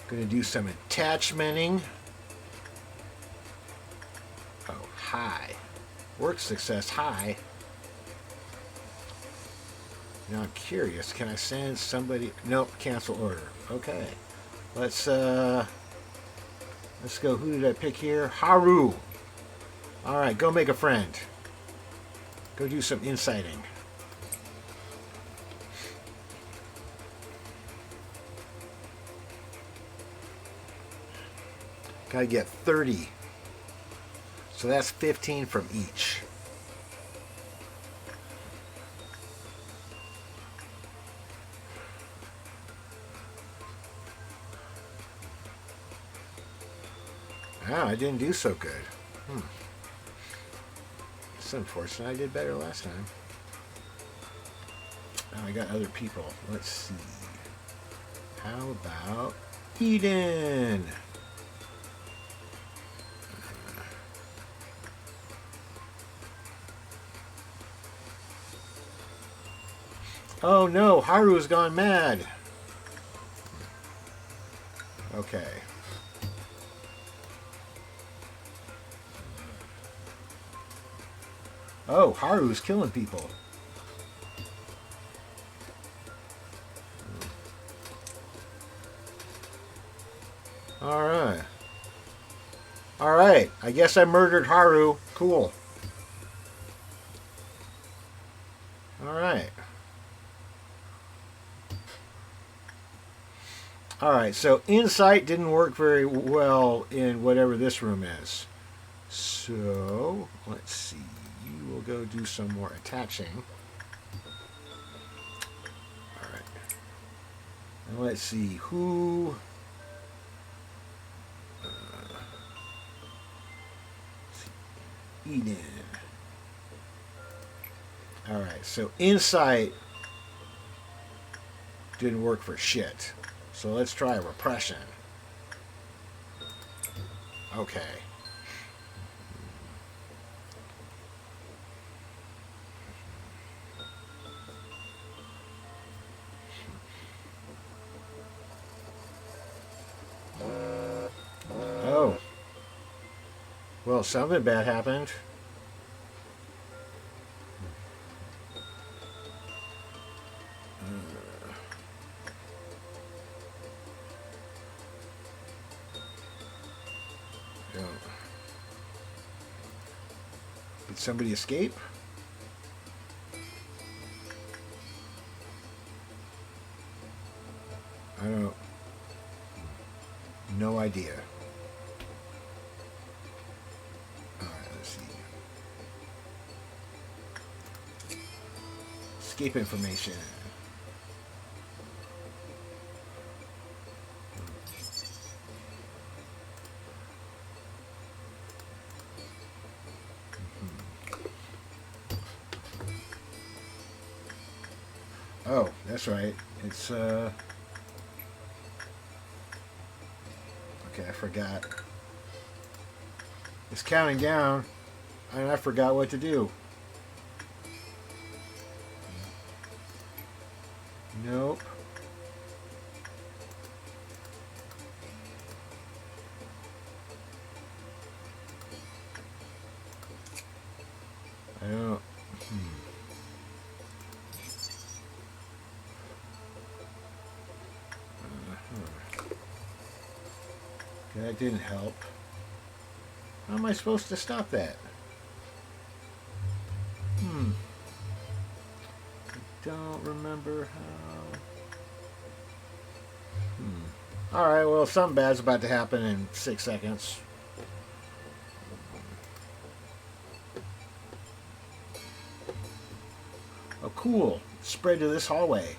Gonna do some attachmenting. Oh, high. Work success high. Now I'm curious, can I send somebody? Nope, cancel order. Okay. Let's go. Who did I pick here? Haru. Alright, go make a friend. Go do some inciting. Gotta get 30. So that's 15 from each. Ah, I didn't do so good. It's unfortunate. I did better last time. Oh, I got other people. Let's see. How about Eden? Oh no, Haru's gone mad. Okay. Oh, Haru's killing people. Alright. Alright, I guess I murdered Haru. Cool. Alright. Alright, so insight didn't work very well in whatever this room is. So, let's see. You will go do some more attaching. Alright. And let's see who... Eden. Alright, so insight didn't work for shit. So let's try repression. Okay. Oh. Well, something bad happened. Did somebody escape? I don't... No idea. Alright, let's see. Escape information. Oh, that's right. It's, okay, I forgot. It's counting down, and I forgot what to do. Nope. I don't... That didn't help. How am I supposed to stop that? I don't remember how. Alright, well, something bad's about to happen in 6 seconds. Oh, cool. Spread to this hallway.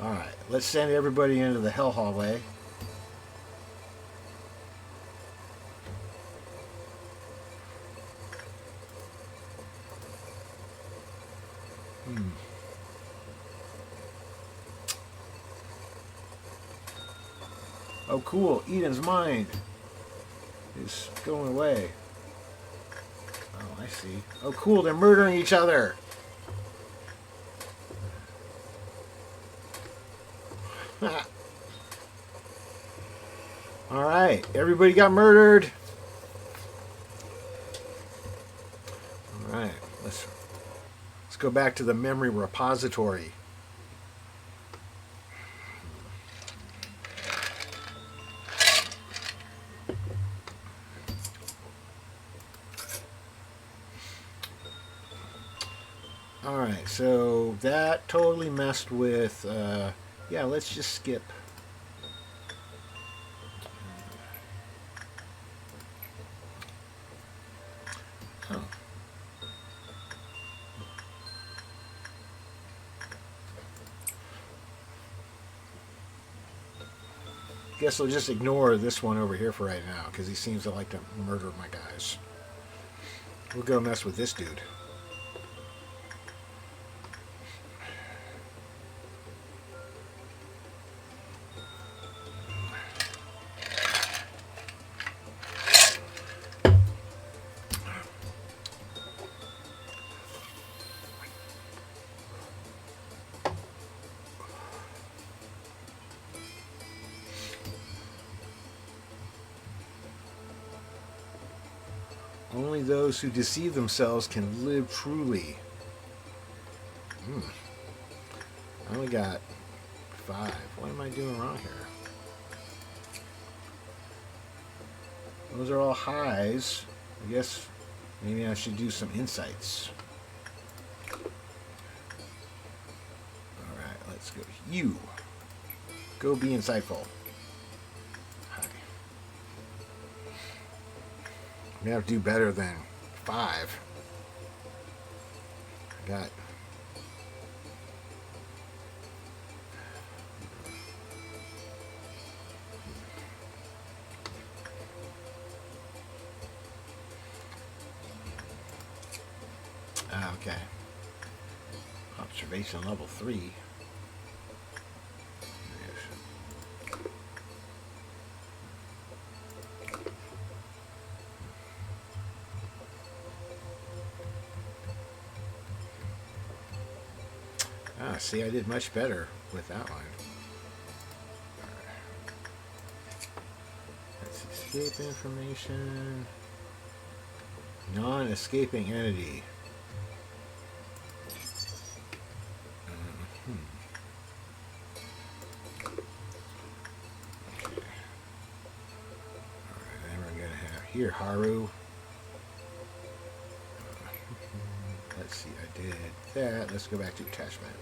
Alright, let's send everybody into the hell hallway. Oh, cool. Eden's mind is going away. Oh, I see. Oh, cool. They're murdering each other. All right. Everybody got murdered. All right. Let's go back to the memory repository. Alright, so that totally messed with, yeah, let's just skip. Oh. Guess I'll just ignore this one over here for right now, because he seems to like to murder my guys. We'll go mess with this dude. Only those who deceive themselves can live truly. I only got 5. What am I doing wrong here? Those are all highs. I guess maybe I should do some insights. Alright, let's go. You. Go be insightful. Hi. I'm going to have to do better than 5. I got... okay. Observation level 3. See, I did much better with that one. Let's escape information. Non-escaping entity. Okay. Alright, then we're going to have here Haru. Let's see, I did that. Let's go back to attachment.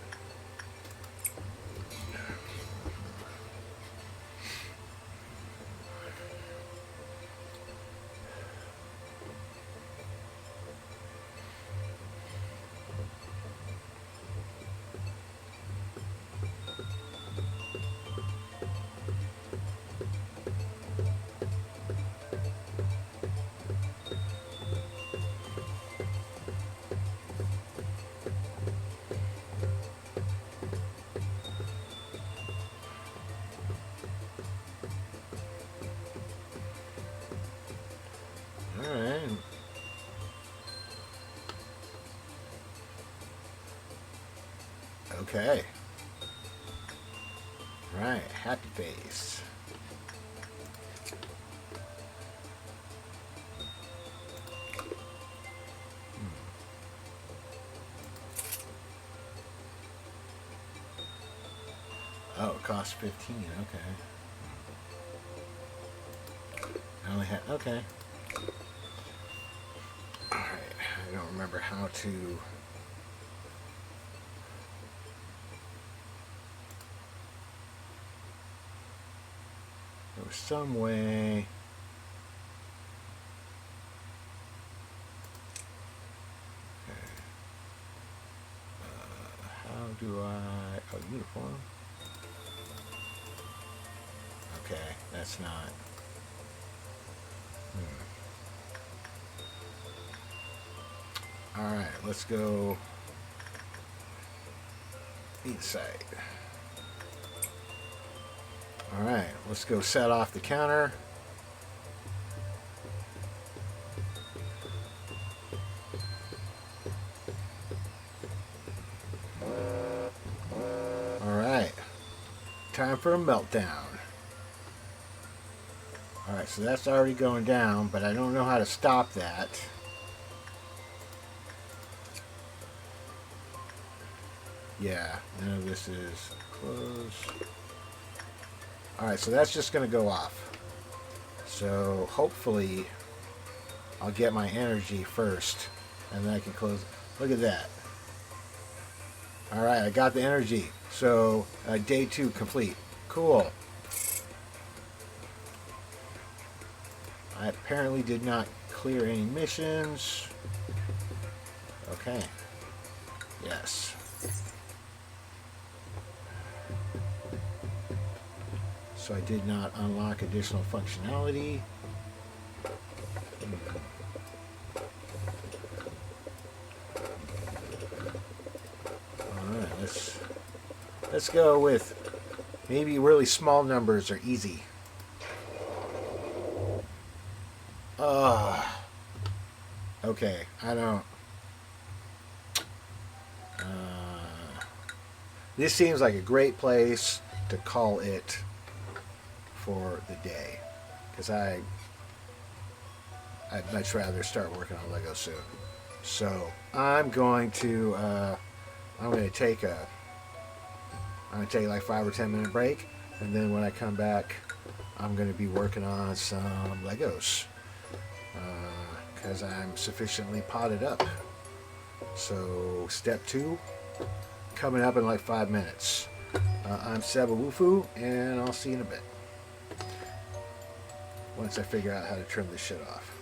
Alright. Okay. Right, happy face. Oh, it costs 15, okay. I only have, okay. Alright, I don't remember how to... There was some way... Okay. How do I... Oh, uniform? Okay, that's not... Alright, let's go inside. Alright, let's go set off the counter. Alright, time for a meltdown. Alright, so that's already going down, but I don't know how to stop that. Yeah, none of this is closed. Alright, so that's just going to go off. So hopefully I'll get my energy first and then I can close. Look at that. Alright, I got the energy. So day 2 complete. Cool. I apparently did not clear any missions. Okay. Yes. So I did not unlock additional functionality. Alright, let's go with maybe really small numbers are easy. Okay, I don't... this seems like a great place to call it for the day. Because I'd much rather start working on Lego soon. So I'm going to take like 5 or 10 minute break, and then when I come back, I'm going to be working on some Legos because I'm sufficiently potted up. So step 2 coming up in like 5 minutes. I'm Sebewufu, and I'll see you in a bit once I figure out how to trim this shit off.